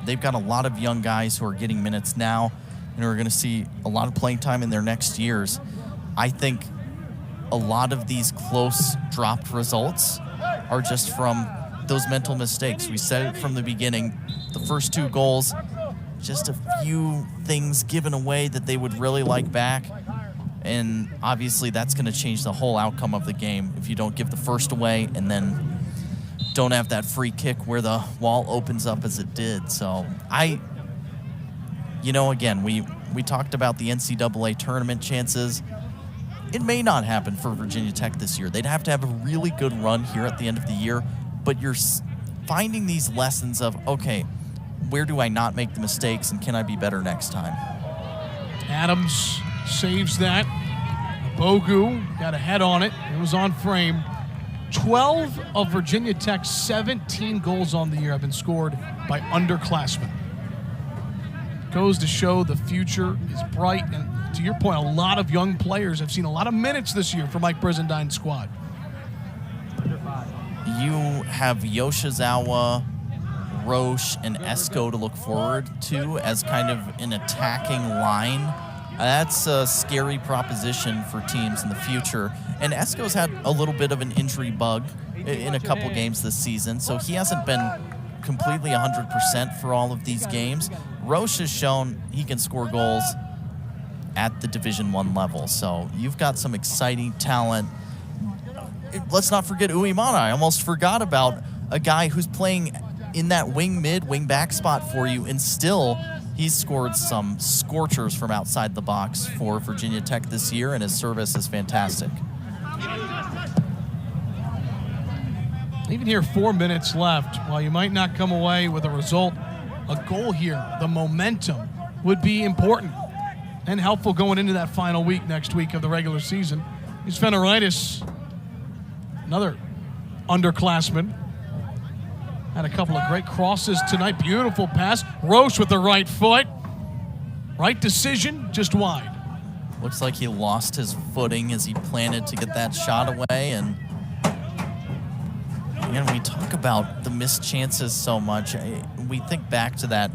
They've got a lot of young guys who are getting minutes now and are going to see a lot of playing time in their next years. I think a lot of these close dropped results are just from those mental mistakes. We said it from the beginning. The first 2 goals, just a few things given away that they would really like back. And obviously that's going to change the whole outcome of the game if you don't give the first away and then don't have that free kick where the wall opens up as it did. So again, we talked about the NCAA tournament chances. It may not happen for Virginia Tech this year. They'd have to have a really good run here at the end of the year, but you're finding these lessons of, okay, where do I not make the mistakes and can I be better next time? Adams saves that. Bogu got a head on it. It was on frame. 12 of Virginia Tech's 17 goals on the year have been scored by underclassmen. Goes to show the future is bright, and to your point, a lot of young players have seen a lot of minutes this year for Mike Brizendine's squad. You have Yoshizawa, Roche, and Esco to look forward to as kind of an attacking line. That's a scary proposition for teams in the future. And Esco's had a little bit of an injury bug in a couple games this season, so he hasn't been completely 100% for all of these games. Roche has shown he can score goals at the Division I level, so you've got some exciting talent. Let's not forget Uemana. I almost forgot about a guy who's playing in that wing mid, wing back spot for you, and still he's scored some scorchers from outside the box for Virginia Tech this year, and his service is fantastic. Even here, 4 minutes left. While you might not come away with a result, a goal here, the momentum would be important and helpful going into that final week next week of the regular season. Here's Fenoritis, another underclassman. Had a couple of great crosses tonight. Beautiful pass. Roche with the right foot. Right decision, just wide. Looks like he lost his footing as he planted to get that shot away. And again, we talk about the missed chances so much. We think back to that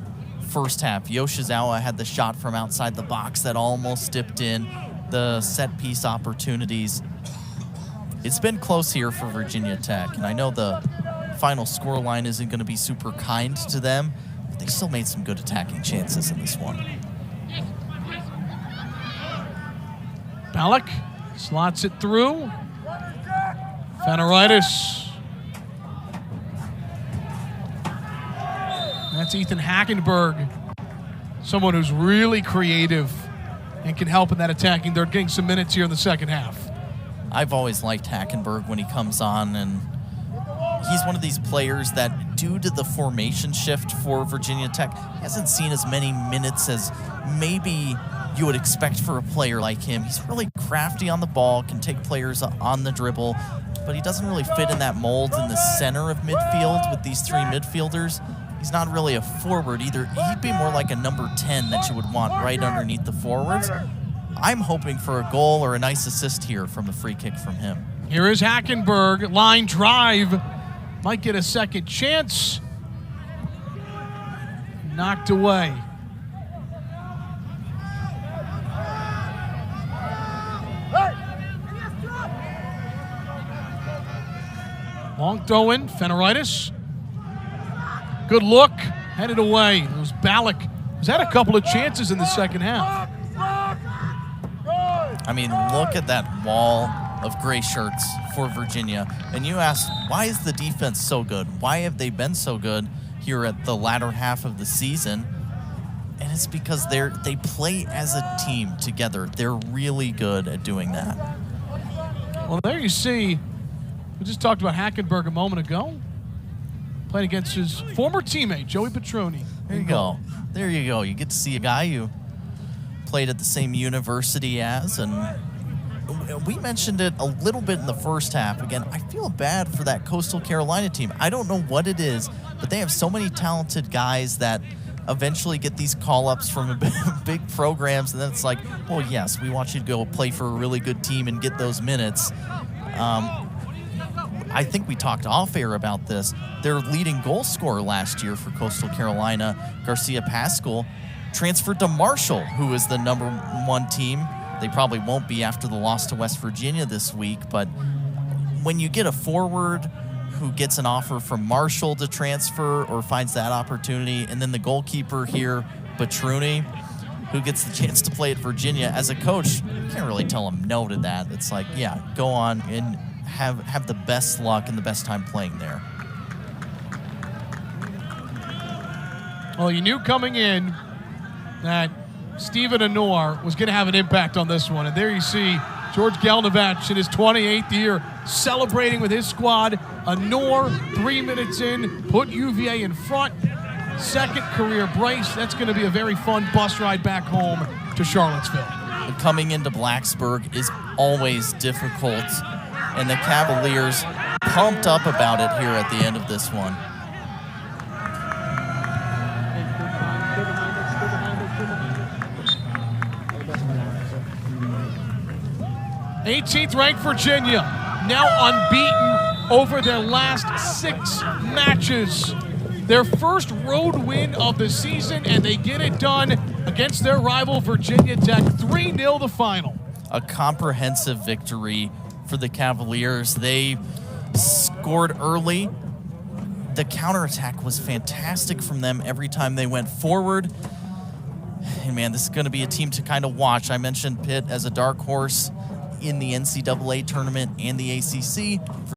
first half. Yoshizawa had the shot from outside the box that almost dipped in. The set piece opportunities. It's been close here for Virginia Tech, and I know the final scoreline isn't going to be super kind to them, but they still made some good attacking chances in this one. Ballack slots it through. Fenoritis. That's Ethan Hackenberg, someone who's really creative and can help in that attacking. They're getting some minutes here in the second half. I've always liked Hackenberg when he comes on, and he's one of these players that, due to the formation shift for Virginia Tech, hasn't seen as many minutes as maybe you would expect for a player like him. He's really crafty on the ball, can take players on the dribble, but he doesn't really fit in that mold in the center of midfield with these three midfielders. He's not really a forward either. He'd be more like a number 10 that you would want right underneath the forwards. I'm hoping for a goal or a nice assist here from the free kick from him. Here is Hackenberg, line drive. Might get a second chance. Knocked away. Long throw in, Fenoritis. Good look, headed away. It was Ballack. He's had a couple of chances in the second half. I mean, look at that wall of gray shirts for Virginia. And you ask, why is the defense so good? Why have they been so good here at the latter half of the season? And it's because they play as a team together. They're really good at doing that. Well, there you see, we just talked about Hackenberg a moment ago. Playing against his former teammate, Joey Petroni. There you go. There you go. You get to see a guy you played at the same university as, and we mentioned it a little bit in the first half. Again, I feel bad for that Coastal Carolina team. I don't know what it is, but they have so many talented guys that eventually get these call-ups from big programs, and then it's like, well, yes, we want you to go play for a really good team and get those minutes. I think we talked off-air about this. Their leading goal scorer last year for Coastal Carolina, Garcia Pascal, transferred to Marshall, who is the number one team. They probably won't be after the loss to West Virginia this week, but when you get a forward who gets an offer from Marshall to transfer or finds that opportunity, and then the goalkeeper here, Petroni, who gets the chance to play at Virginia, as a coach, you can't really tell him no to that. It's like, yeah, go on and have the best luck and the best time playing there. Well, you knew coming in that Stephen Anor was going to have an impact on this one. And there you see George Gelnevach in his 28th year celebrating with his squad. Anor, 3 minutes in, put UVA in front. Second career brace. That's going to be a very fun bus ride back home to Charlottesville. Coming into Blacksburg is always difficult, and the Cavaliers pumped up about it here at the end of this one. 18th ranked Virginia, now unbeaten over their last 6 matches. Their first road win of the season, and they get it done against their rival Virginia Tech. 3-0 the final. A comprehensive victory for the Cavaliers. They scored early. The counterattack was fantastic from them every time they went forward. And man, this is going to be a team to kind of watch. I mentioned Pitt as a dark horse in the NCAA tournament and the ACC.